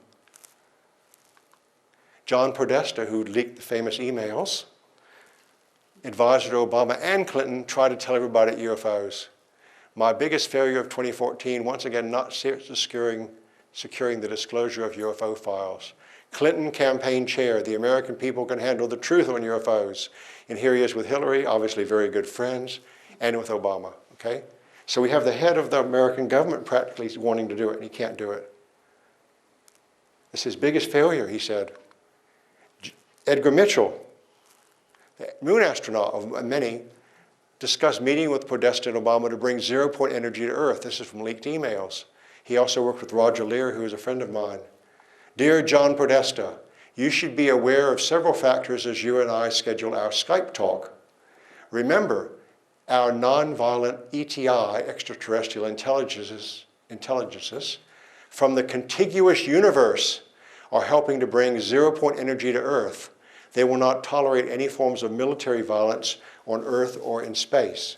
John Podesta, who leaked the famous emails, advisor to Obama and Clinton, tried to tell everybody at UFOs. My biggest failure of 2014, once again, not securing the disclosure of UFO files. Clinton campaign chair, the American people can handle the truth on UFOs. And here he is with Hillary, obviously very good friends, and with Obama, okay? So we have the head of the American government practically wanting to do it, and he can't do it. It's his biggest failure, he said. Edgar Mitchell, the moon astronaut of many, discussed meeting with Podesta and Obama to bring zero-point energy to Earth. This is from leaked emails. He also worked with Roger Lear, who is a friend of mine. Dear John Podesta, you should be aware of several factors as you and I schedule our Skype talk. Remember, our nonviolent ETI, extraterrestrial intelligences, from the contiguous universe are helping to bring zero-point energy to Earth. They will not tolerate any forms of military violence on Earth or in space.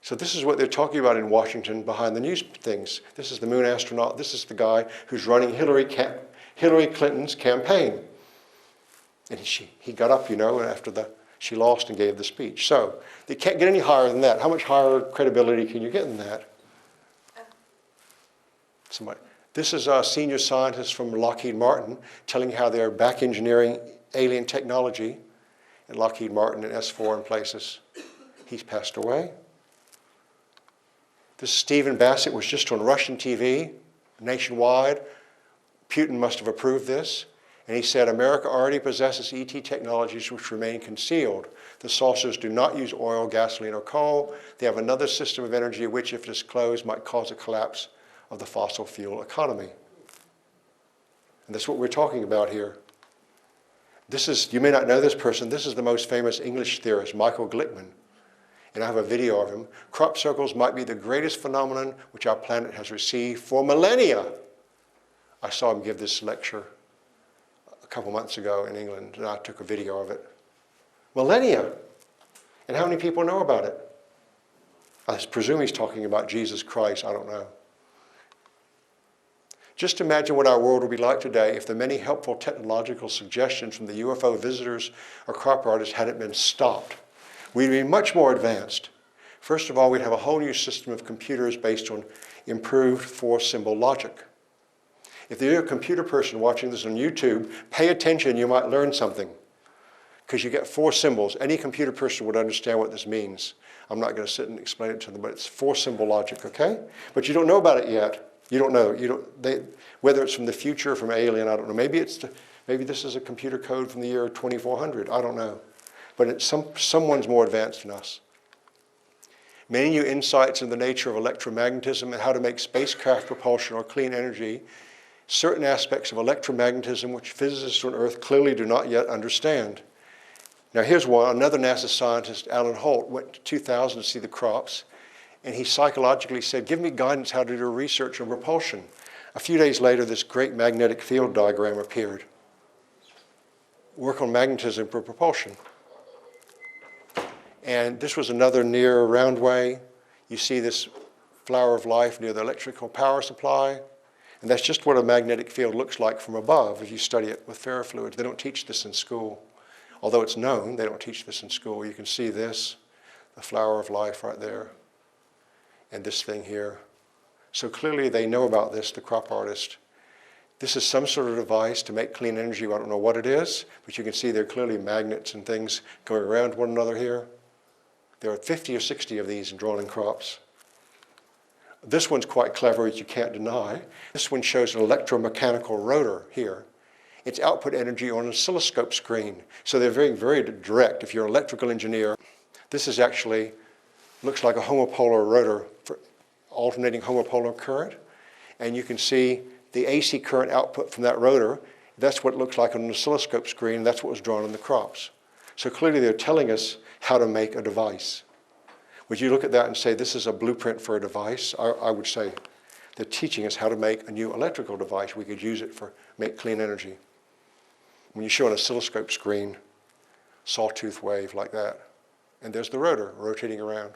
So this is what they're talking about in Washington behind the news things. This is the moon astronaut. This is the guy who's running Hillary Clinton's campaign. And he got up, you know, after she lost and gave the speech. So they can't get any higher than that. How much higher credibility can you get than that? This is a senior scientist from Lockheed Martin telling how they're back engineering alien technology in Lockheed Martin and S4 and places. He's passed away. This Stephen Bassett was just on Russian TV, nationwide. Putin must have approved this. And he said, America already possesses ET technologies which remain concealed. The saucers do not use oil, gasoline, or coal. They have another system of energy which, if disclosed, might cause a collapse of the fossil fuel economy. And that's what we're talking about here. This is, you may not know this person, this is the most famous English theorist, Michael Glickman. And I have a video of him. Crop circles might be the greatest phenomenon which our planet has received for millennia. I saw him give this lecture a couple months ago in England, and I took a video of it. Millennia. And how many people know about it? I presume he's talking about Jesus Christ, I don't know. Just imagine what our world would be like today if the many helpful technological suggestions from the UFO visitors or crop artists hadn't been stopped. We'd be much more advanced. First of all, we'd have a whole new system of computers based on improved four-symbol logic. If you're a computer person watching this on YouTube, pay attention, you might learn something. Because you get four symbols. Any computer person would understand what this means. I'm not going to sit and explain it to them, but it's four-symbol logic, okay? But you don't know about it yet. You don't know. Whether it's from the future or from alien, I don't know. Maybe this is a computer code from the year 2400. I don't know. But someone's more advanced than us. Many new insights in the nature of electromagnetism and how to make spacecraft propulsion or clean energy, certain aspects of electromagnetism which physicists on Earth clearly do not yet understand. Now here's one. Another NASA scientist, Alan Holt, went to 2000 to see the crops, and he psychologically said, give me guidance how to do research on propulsion. A few days later, this great magnetic field diagram appeared. Work on magnetism for propulsion. And this was another near roundway. You see this flower of life near the electrical power supply. And that's just what a magnetic field looks like from above if you study it with ferrofluids. They don't teach this in school. Although it's known, they don't teach this in school. You can see this, the flower of life right there, and this thing here. So clearly they know about this, the crop artist. This is some sort of device to make clean energy. I don't know what it is, but you can see there are clearly magnets and things going around one another here. There are 50 or 60 of these in drawn-in crops. This one's quite clever, as you can't deny. This one shows an electromechanical rotor here. It's output energy on an oscilloscope screen. So they're very, very direct. If you're an electrical engineer, this is actually, looks like a homopolar rotor for alternating homopolar current. And you can see the AC current output from that rotor. That's what it looks like on an oscilloscope screen. That's what was drawn in the crops. So clearly they're telling us how to make a device. Would you look at that and say this is a blueprint for a device? I would say they're teaching us how to make a new electrical device. We could use it for make clean energy. When you show an oscilloscope screen, sawtooth wave like that, and there's the rotor rotating around.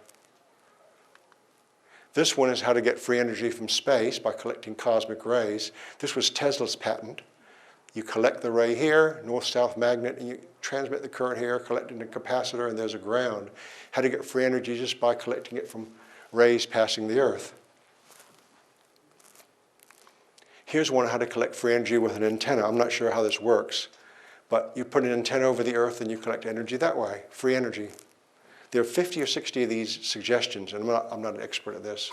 This one is how to get free energy from space by collecting cosmic rays. This was Tesla's patent. You collect the ray here, north-south magnet, and you transmit the current here, collect it in a capacitor, and there's a ground. How to get free energy just by collecting it from rays passing the Earth. Here's one how to collect free energy with an antenna. I'm not sure how this works, but you put an antenna over the Earth and you collect energy that way, free energy. There are 50 or 60 of these suggestions, and I'm not an expert at this.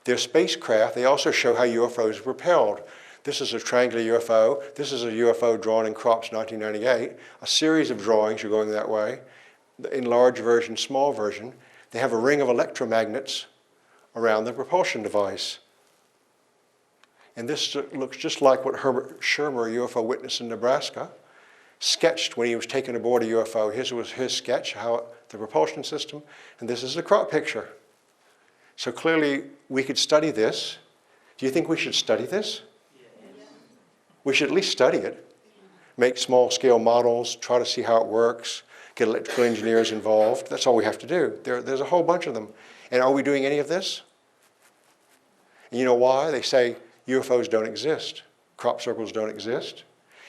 They're spacecraft. They also show how UFOs are propelled. This is a triangular UFO. This is a UFO drawn in crops 1998. A series of drawings are going that way. The enlarged version, small version. They have a ring of electromagnets around the propulsion device. And this looks just like what Herbert Schirmer, a UFO witness in Nebraska, sketched when he was taken aboard a UFO. His was his sketch, how the propulsion system, and this is the crop picture. So clearly we could study this. Do you think we should study this? We should at least study it. Make small-scale models, try to see how it works, get electrical engineers involved. That's all we have to do. There's a whole bunch of them. And are we doing any of this? And you know why? They say UFOs don't exist. Crop circles don't exist.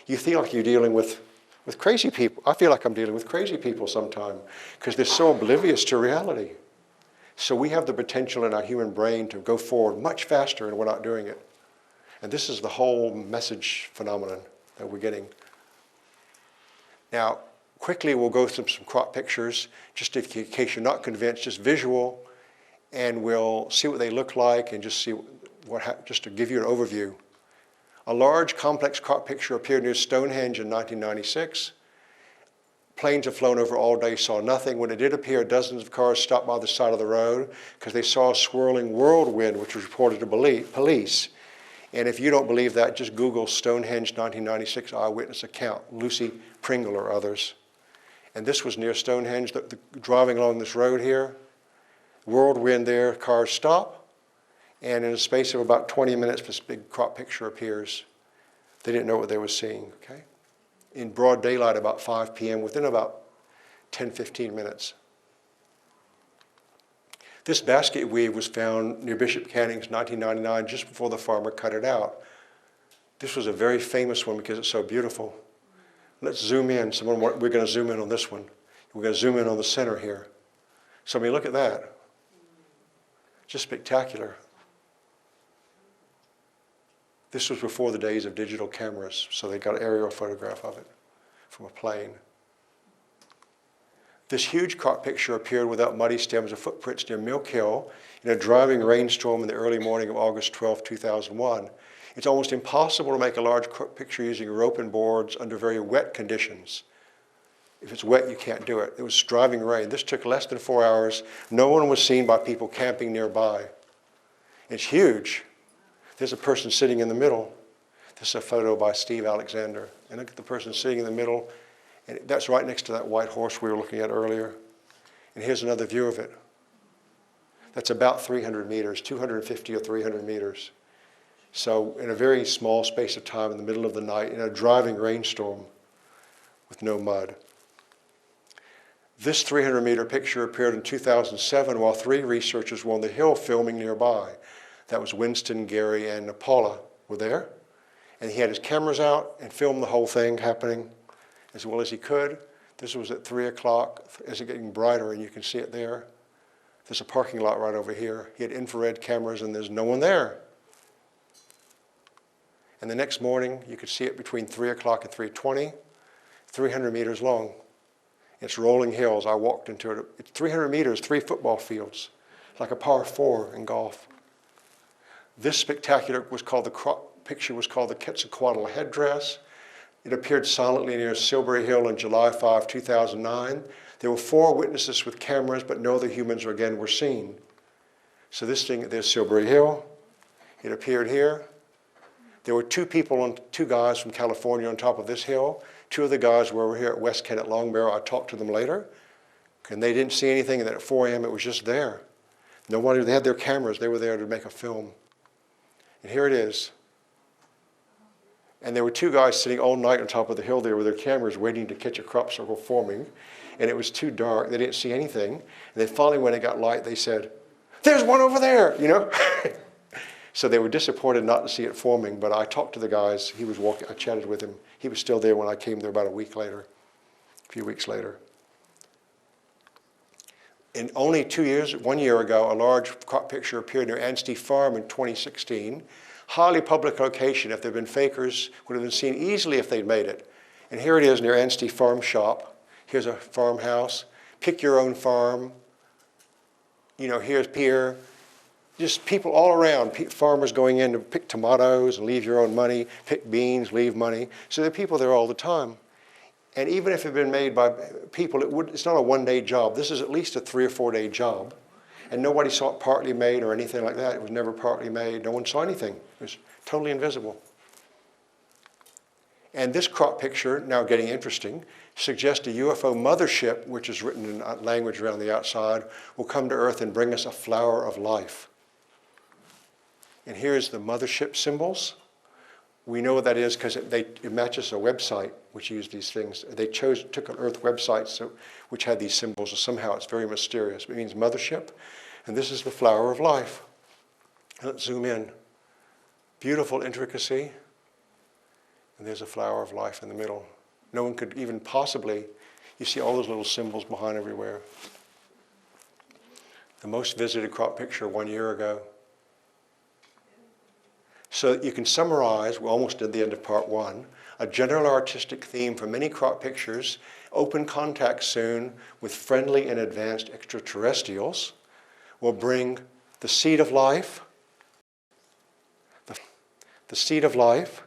You feel like you're dealing with crazy people. I feel like I'm dealing with crazy people sometimes because they're so oblivious to reality. So we have the potential in our human brain to go forward much faster, and we're not doing it. And this is the whole message phenomenon that we're getting. Now, quickly we'll go through some crop pictures, just in case you're not convinced, just visual, and we'll see what they look like and just see just to give you an overview. A large complex crop picture appeared near Stonehenge in 1996. Planes have flown over all day, saw nothing. When it did appear, dozens of cars stopped by the side of the road because they saw a swirling whirlwind, which was reported to police. And if you don't believe that, just Google Stonehenge 1996 eyewitness account, Lucy Pringle or others. And this was near Stonehenge, driving along this road here. Whirlwind there, cars stop. And in a space of about 20 minutes, this big crop picture appears. They didn't know what they were seeing, okay? In broad daylight, about 5 p.m., within about 10, 15 minutes. This basket weave was found near Bishop Canning's 1999, just before the farmer cut it out. This was a very famous one because it's so beautiful. Let's zoom in. We're going to zoom in on this one. We're going to zoom in on the center here. So I mean, look at that. Just spectacular. This was before the days of digital cameras, so they got an aerial photograph of it from a plane. This huge crop picture appeared without muddy stems or footprints near Milk Hill in a driving rainstorm in the early morning of August 12, 2001. It's almost impossible to make a large crop picture using rope and boards under very wet conditions. If it's wet, you can't do it. It was driving rain. This took less than 4 hours. No one was seen by people camping nearby. It's huge. There's a person sitting in the middle. This is a photo by Steve Alexander. And look at the person sitting in the middle. And that's right next to that white horse we were looking at earlier. And here's another view of it. That's about 300 meters, 250 or 300 meters. So in a very small space of time in the middle of the night, in a driving rainstorm with no mud. This 300-meter picture appeared in 2007 while 3 researchers were on the hill filming nearby. That was Winston, Gary, and Paula were there. And he had his cameras out and filmed the whole thing happening as well as he could. This was at 3 o'clock as it's getting brighter, and you can see it there. There's a parking lot right over here. He had infrared cameras, and there's no one there. And the next morning, you could see it between 3 o'clock and 3:20, 300 meters long. It's rolling hills. I walked into it. It's 300 meters, 3 football fields, like a par 4 in golf. This spectacular picture was called the Quetzalcoatl Headdress. It appeared silently near Silbury Hill on July 5, 2009. There were 4 witnesses with cameras, but no other humans again were seen. So this thing, there's Silbury Hill. It appeared here. There were 2 guys from California on top of this hill. 2 of the guys were over here at West Kent at Long Barrow. I talked to them later, and they didn't see anything. And then at 4 a.m. it was just there. Nobody, they had their cameras. They were there to make a film. And here it is. And there were 2 guys sitting all night on top of the hill there with their cameras waiting to catch a crop circle forming. And it was too dark. They didn't see anything. And then finally, when it got light, they said, "There's one over there," you know? So they were disappointed not to see it forming. But I talked to the guys. He was walking. I chatted with him. He was still there when I came there about a few weeks later. And only 1 year ago, a large crop picture appeared near Anstey Farm in 2016. Highly public location. If there had been fakers, would have been seen easily if they'd made it. And here it is near Anstey Farm Shop. Here's a farmhouse. Pick your own farm. You know, here's Pierre. Just people all around, farmers going in to pick tomatoes and leave your own money, pick beans, leave money. So there are people there all the time. And even if it had been made by people, it's not a one-day job. This is at least a 3 or 4 day job. And nobody saw it partly made or anything like that. It was never partly made. No one saw anything. It was totally invisible. And this crop picture, now getting interesting, suggests a UFO mothership, which is written in language around the outside, will come to Earth and bring us a flower of life. And here's the mothership symbols. We know what that is because it matches a website which used these things. They took an Earth website which had these symbols, and somehow it's very mysterious. It means mothership, and this is the flower of life. Let's zoom in. Beautiful intricacy, and there's a flower of life in the middle. No one could even possibly, you see all those little symbols behind everywhere. The most visited crop picture 1 year ago. So that you can summarize, we're almost at the end of part one, a general artistic theme for many crop pictures, open contact soon with friendly and advanced extraterrestrials, will bring the seed of life, the seed of life,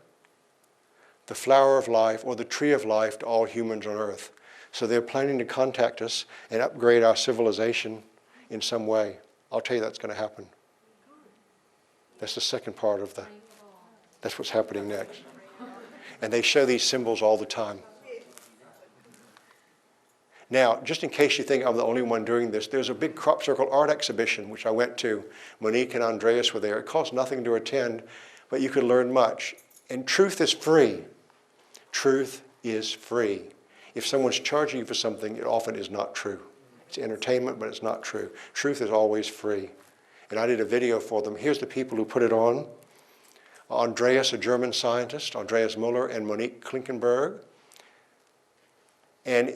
the flower of life, or the tree of life to all humans on Earth. So they're planning to contact us and upgrade our civilization in some way. I'll tell you that's going to happen. That's the second part of the, that's what's happening next. And they show these symbols all the time. Now, just in case you think I'm the only one doing this, there's a big crop circle art exhibition which I went to. Monique and Andreas were there. It cost nothing to attend, but you could learn much. And truth is free. Truth is free. If someone's charging you for something, it often is not true. It's entertainment, but it's not true. Truth is always free. And I did a video for them. Here's the people who put it on. Andreas, a German scientist, Andreas Müller, and Monique Klinkenberg. And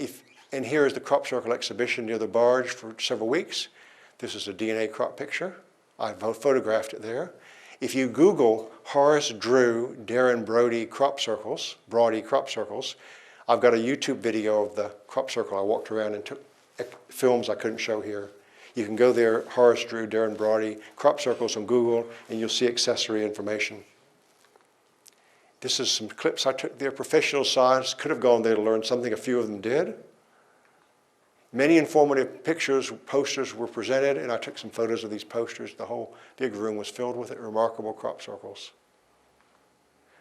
here is the crop circle exhibition near the barge for several weeks. This is a DNA crop picture. I photographed it there. If you Google Horace Drew Darren Brody crop circles, I've got a YouTube video of the crop circle. I walked around and took films I couldn't show here. You can go there, Horace Drew Darren Brody crop circles on Google, and you'll see accessory information. This is some clips I took there. Professional scientists could have gone there to learn something. A few of them did. Many informative pictures, posters were presented, and I took some photos of these posters. The whole big room was filled with it. Remarkable crop circles.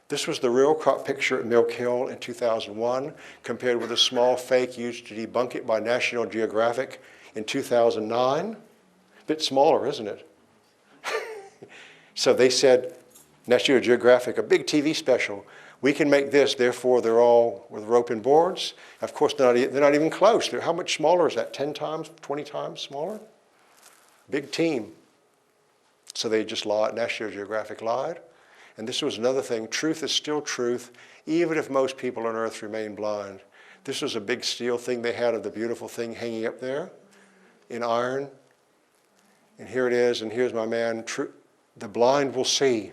This was the real crop picture at Milk Hill in 2001, compared with a small fake used to debunk it by National Geographic in 2009. A bit smaller, isn't it? So they said, National Geographic, a big TV special, we can make this, therefore they're all with rope and boards. Of course, they're not even close. How much smaller is that? 10 times, 20 times smaller? Big team. So they just lied, National Geographic lied. And this was another thing, truth is still truth, even if most people on Earth remain blind. This was a big steel thing they had of the beautiful thing hanging up there in iron. And here it is, and here's my man, the blind will see.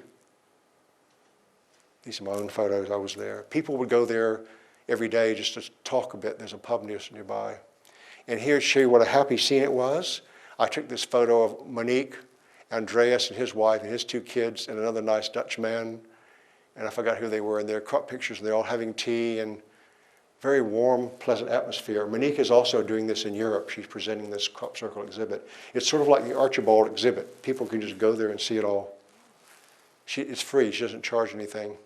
These are my own photos, I was there. People would go there every day just to talk a bit. There's a pub nearby. And here to show you what a happy scene it was, I took this photo of Monique, Andreas and his wife and his 2 kids and another nice Dutch man. And I forgot who they were in their crop pictures, and they're all having tea and very warm, pleasant atmosphere. Monique is also doing this in Europe. She's presenting this crop circle exhibit. It's sort of like the Archibald exhibit. People can just go there and see it all. It's free, she doesn't charge anything.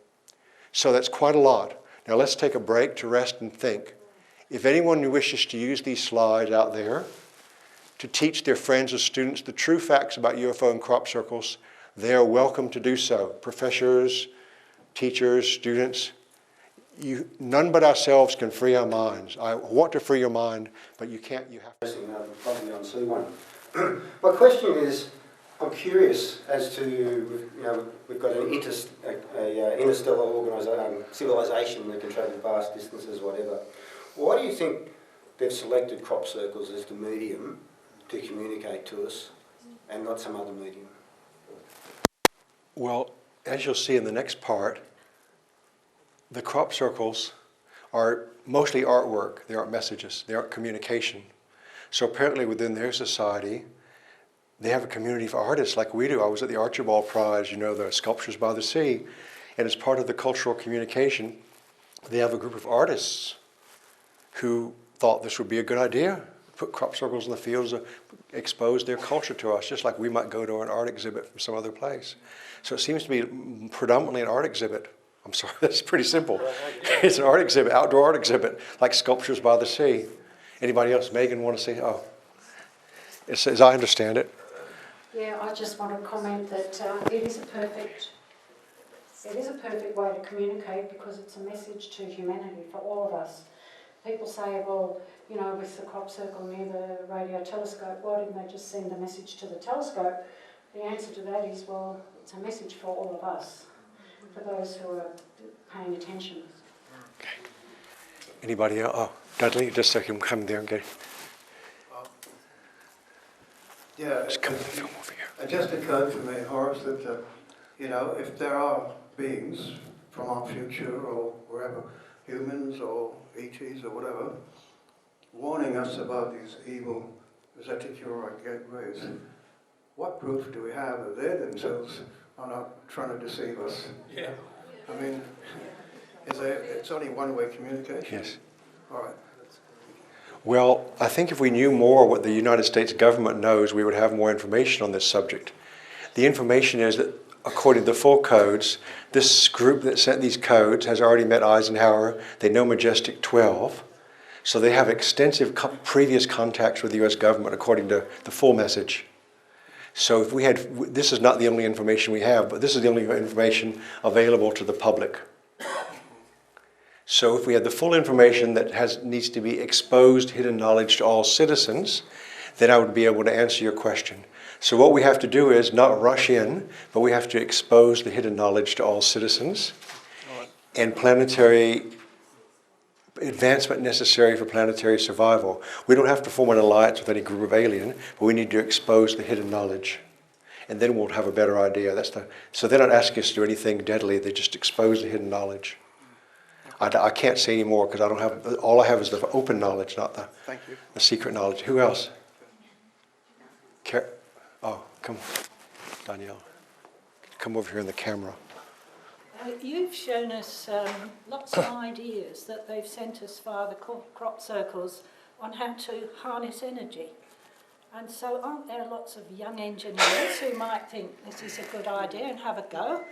So that's quite a lot. Now let's take a break to rest and think. If anyone wishes to use these slides out there to teach their friends or students the true facts about UFO and crop circles, they are welcome to do so. Professors, teachers, students, none but ourselves can free our minds. I want to free your mind, but you can't, you have to. Probably on C1. My question is, I'm curious as to, we've got an interstellar civilization that can travel vast distances, whatever. Why do you think they've selected crop circles as the medium to communicate to us and not some other medium? Well, as you'll see in the next part, the crop circles are mostly artwork. They aren't messages. They aren't communication. So apparently within their society, they have a community of artists like we do. I was at the Archibald Prize, the Sculptures by the Sea, and as part of the cultural communication, they have a group of artists who thought this would be a good idea, put crop circles in the fields, expose their culture to us, just like we might go to an art exhibit from some other place. So it seems to be predominantly an art exhibit. I'm sorry, that's pretty simple. It's an art exhibit, outdoor art exhibit, like Sculptures by the Sea. Anybody else? Megan, want to say? Oh, as I understand it. Yeah, I just want to comment that it is a perfect way to communicate because it's a message to humanity for all of us. People say, well, with the crop circle near the radio telescope, why didn't they just send the message to the telescope? The answer to that is, well, it's a message for all of us, for those who are paying attention. Okay. Anybody else? Oh, Dudley, just so you can come there and get it. Yeah, Just come to the film over here. it just occurred to me, Horace, that You know, if there are beings from our future or wherever, humans or ETs or whatever, warning us about these evil Zeticurite gateways, what proof do we have that they themselves are not trying to deceive us? Yeah. I mean, it's only one-way communication. Yes. All right. Well, I think if we knew more what the United States government knows, we would have more information on this subject. The information is that, according to the full codes, this group that sent these codes has already met Eisenhower. They know Majestic 12. So they have extensive previous contacts with the US government, according to the full message. So if we had, this is not the only information we have, but this is the only information available to the public. So if we had the full information that needs to be exposed, hidden knowledge to all citizens, then I would be able to answer your question. So what we have to do is not rush in, but we have to expose the hidden knowledge to all citizens and planetary advancement necessary for planetary survival. We don't have to form an alliance with any group of alien, but we need to expose the hidden knowledge. And then we'll have a better idea. So they're not asking us to do anything deadly, they just expose the hidden knowledge. I can't say any more because I don't have, all I have is the open knowledge, not the secret knowledge. Who else? Oh, come, Danielle. Come over here in the camera. You've shown us lots of ideas that they've sent us via the crop circles on how to harness energy. And so aren't there lots of young engineers who might think this is a good idea and have a go?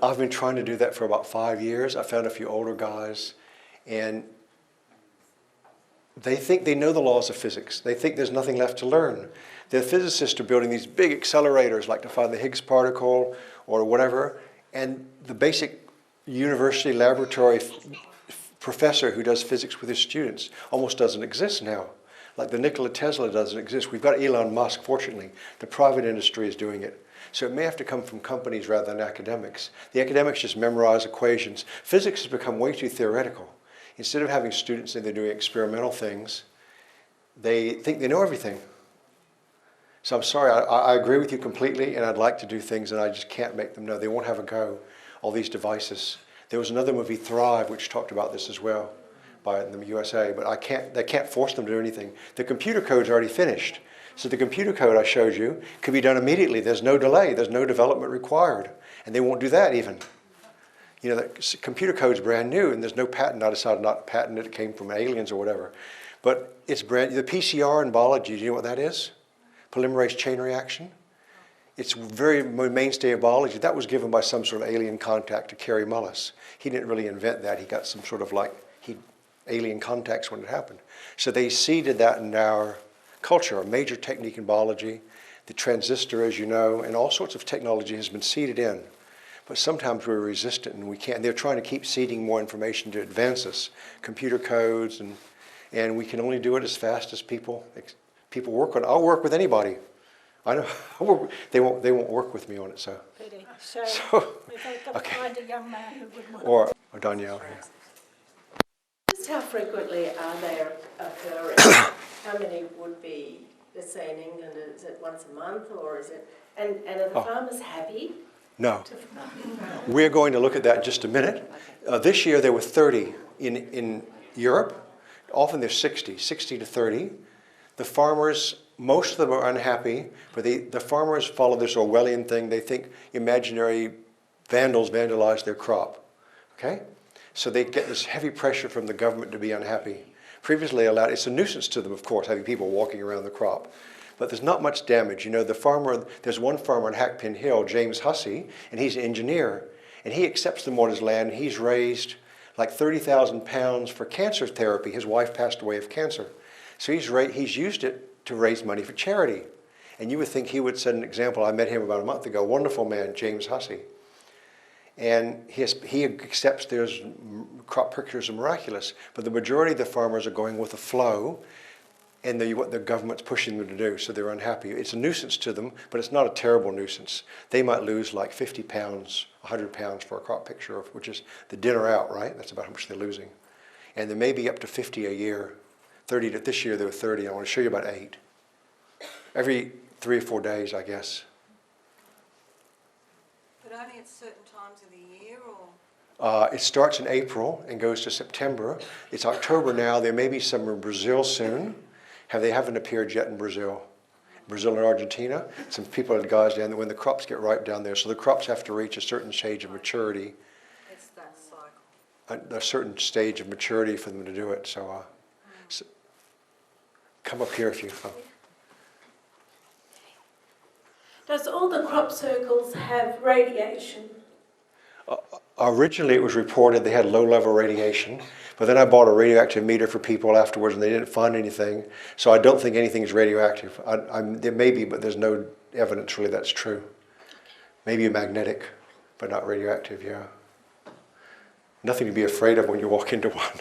I've been trying to do that for about 5 years. I found a few older guys, and they think they know the laws of physics. They think there's nothing left to learn. The physicists are building these big accelerators, like to find the Higgs particle or whatever, and the basic university laboratory professor who does physics with his students almost doesn't exist now. Like the Nikola Tesla doesn't exist. We've got Elon Musk, fortunately. The private industry is doing it. So it may have to come from companies rather than academics. The academics just memorize equations. Physics has become way too theoretical. Instead of having students think they're doing experimental things, they think they know everything. So I'm sorry, I agree with you completely, and I'd like to do things, and I just can't make them know. They won't have a go, all these devices. There was another movie, Thrive, which talked about this as well, in the USA, but they can't force them to do anything. The computer code's already finished. So the computer code I showed you could be done immediately. There's no delay, there's no development required, and they won't do that even. You know, the computer code's brand new, and there's no patent. I decided not to patent it. It came from aliens or whatever. But it's brand new. The PCR in biology, do you know what that is? Polymerase chain reaction. It's very mainstay of biology. That was given by some sort of alien contact to Carey Mullis. He didn't really invent that. He got some sort of alien contacts when it happened. So they seeded that in our culture, a major technique in biology. The transistor, as you know, and all sorts of technology has been seeded in. But sometimes we're resistant and we can't. They're trying to keep seeding more information to advance us, computer codes, and we can only do it as fast as people work on it. I'll work with anybody. I know they won't work with me on it. So. Pity. So if I can okay. find a young man who would Or Danielle here. Just how frequently are they occurring? How many would be, let's say in England, is it once a month or is it, and are the farmers happy? No. We're going to look at that in just a minute. This year there were 30 in Europe. Often there's 60 to 30. The farmers, most of them are unhappy, but the farmers follow this Orwellian thing. They think imaginary vandals vandalize their crop. Okay? So they get this heavy pressure from the government to be unhappy. Previously allowed, it's a nuisance to them, of course, having people walking around the crop. But there's not much damage. You know, there's one farmer on Hackpin Hill, James Hussey, and he's an engineer. And he accepts them on his land. He's raised like 30,000 pounds for cancer therapy. His wife passed away of cancer. So he's used it to raise money for charity. And you would think he would set an example. I met him about a month ago. Wonderful man, James Hussey. And he accepts there's crop pictures are miraculous, but the majority of the farmers are going with the flow and what the government's pushing them to do, so they're unhappy. It's a nuisance to them, but it's not a terrible nuisance. They might lose like 50 pounds, 100 pounds for a crop picture, which is the dinner out, right? That's about how much they're losing. And there may be up to 50 a year. 30 this year there were 30. I want to show you about 8. Every 3 or 4 days, I guess. But only at certain times of the year, or? It starts in April and goes to September. It's October now. There may be some in Brazil soon. They haven't appeared yet in Brazil. Brazil and Argentina. Some people had guys down there when the crops get ripe down there. So the crops have to reach a certain stage of maturity. It's that cycle. A certain stage of maturity for them to do it. So, come up here if you. Does all the crop circles have radiation? Originally, it was reported they had low-level radiation, but then I bought a radioactive meter for people afterwards, and they didn't find anything. So I don't think anything is radioactive. There may be, but there's no evidence really that's true. Maybe magnetic, but not radioactive. Yeah. Nothing to be afraid of when you walk into one.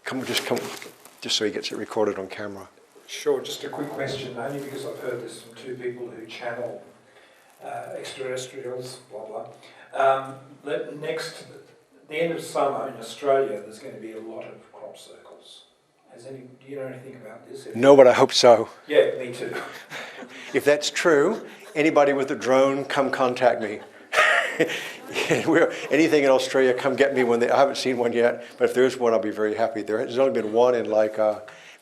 come, just so he gets it recorded on camera. Sure, just a quick question, only because I've heard this from two people who channel extraterrestrials, blah blah. Next, the end of summer in Australia, there's going to be a lot of crop circles. Do you know anything about this? No, but I hope so. Yeah, me too. If that's true, anybody with a drone, come contact me. Anything in Australia, come get me I haven't seen one yet, but if there's one, I'll be very happy. There's only been one in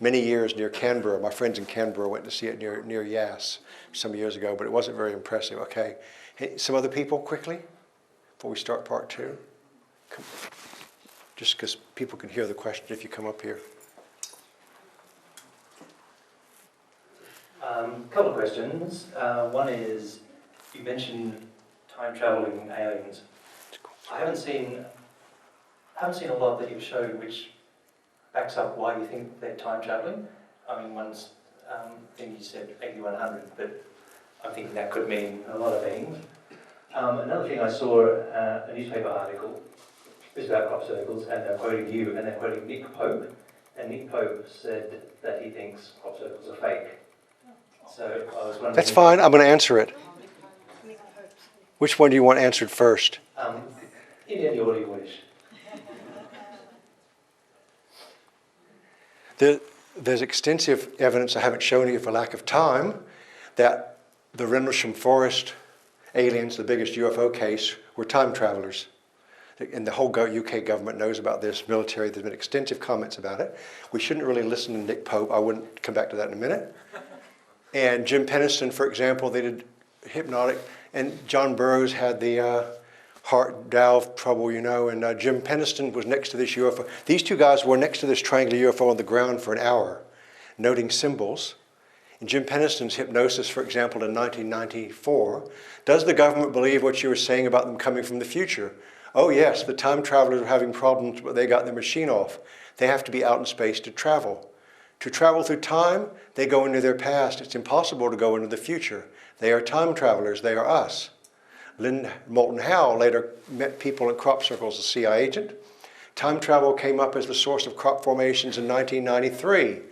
many years near Canberra. My friends in Canberra went to see it near Yass some years ago, but it wasn't very impressive. Okay, hey, some other people quickly before we start part two. Just because people can hear the question if you come up here. Couple of questions. One is, you mentioned time traveling aliens. I haven't seen a lot that you've shown which backs up why you think they're time traveling. I mean, one's thing you said 8100, but I'm thinking that could mean a lot of things. Another thing, I saw a newspaper article. It was about crop circles, and they're quoting you, and they're quoting Nick Pope. And Nick Pope said that he thinks crop circles are fake. So I was wondering. That's fine. I'm going to answer it. Which one do you want answered first? In any order you wish. There's extensive evidence I haven't shown you for lack of time that the Rendlesham Forest aliens, the biggest UFO case, were time travelers. And the whole UK government knows about this, military, there's been extensive comments about it. We shouldn't really listen to Nick Pope. I wouldn't come back to that in a minute. And Jim Penniston, for example, they did hypnotic, and John Burroughs had the heart valve trouble, you know, and Jim Penniston was next to this UFO. These two guys were next to this triangular UFO on the ground for an hour, noting symbols. In Jim Penniston's hypnosis, for example, in 1994, does the government believe what you were saying about them coming from the future? Oh yes, the time travelers are having problems, but they got their machine off. They have to be out in space to travel. To travel through time, they go into their past. It's impossible to go into the future. They are time travelers, they are us. Lynn Moulton Howe later met people in crop circles, a CIA agent. Time travel came up as the source of crop formations in 1993.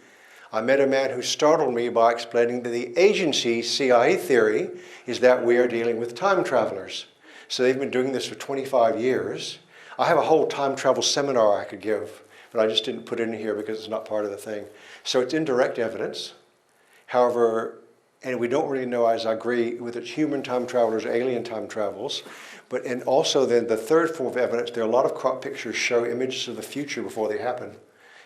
I met a man who startled me by explaining that the agency's CIA theory is that we are dealing with time travelers. So they've been doing this for 25 years. I have a whole time travel seminar I could give, but I just didn't put it in here because it's not part of the thing. So it's indirect evidence. However, and we don't really know, as I agree, whether it's human time travelers or alien time travels. And also then the third form of evidence, there are a lot of crop pictures show images of the future before they happen.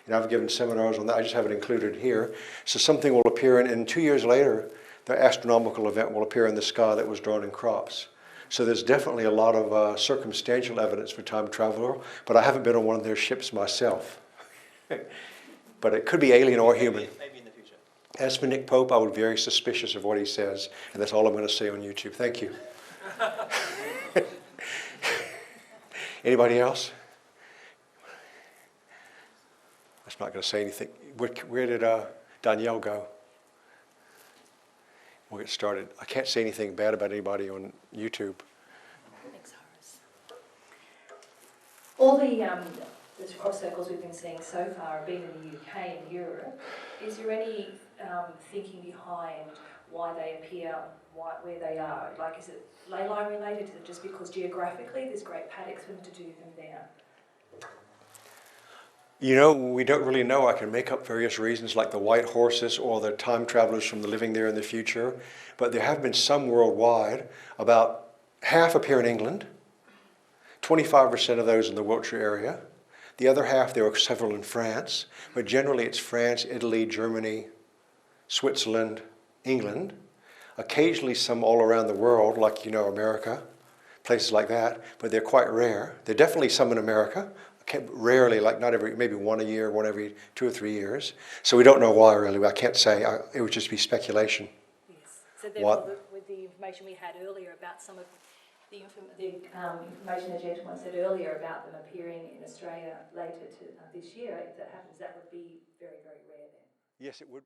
And I've given seminars on that, I just haven't included here. So something will appear, and 2 years later, the astronomical event will appear in the sky that was drawn in crops. So there's definitely a lot of circumstantial evidence for time travel, but I haven't been on one of their ships myself. But it could be alien or human. Maybe in the future. As for Nick Pope, I would be very suspicious of what he says, and that's all I'm going to say on YouTube. Thank you. Anybody else? I'm not going to say anything. Where did Danielle go? We'll get started. I can't say anything bad about anybody on YouTube. Thanks, Horace. All the crop circles we've been seeing so far have been in the UK and Europe. Is there any thinking behind why they appear where they are? Like, is it ley line related? Is it just because geographically there's great paddocks for them to do them there? You know, we don't really know. I can make up various reasons like the white horses or the time travelers from the living there in the future. But there have been some worldwide. About half appear in England, 25% of those in the Wiltshire area. The other half, there are several in France. But generally it's France, Italy, Germany, Switzerland, England. Occasionally some all around the world, like, you know, America, places like that. But they're quite rare. There are definitely some in America. Rarely, like not every, maybe one a year, one every 2 or 3 years. So we don't know why really. I can't say. It would just be speculation. Yes. So therefore, with the information we had earlier about some of the information the gentleman said earlier about them appearing in Australia later this year, if that happens, that would be very, very rare then. Yes, it would.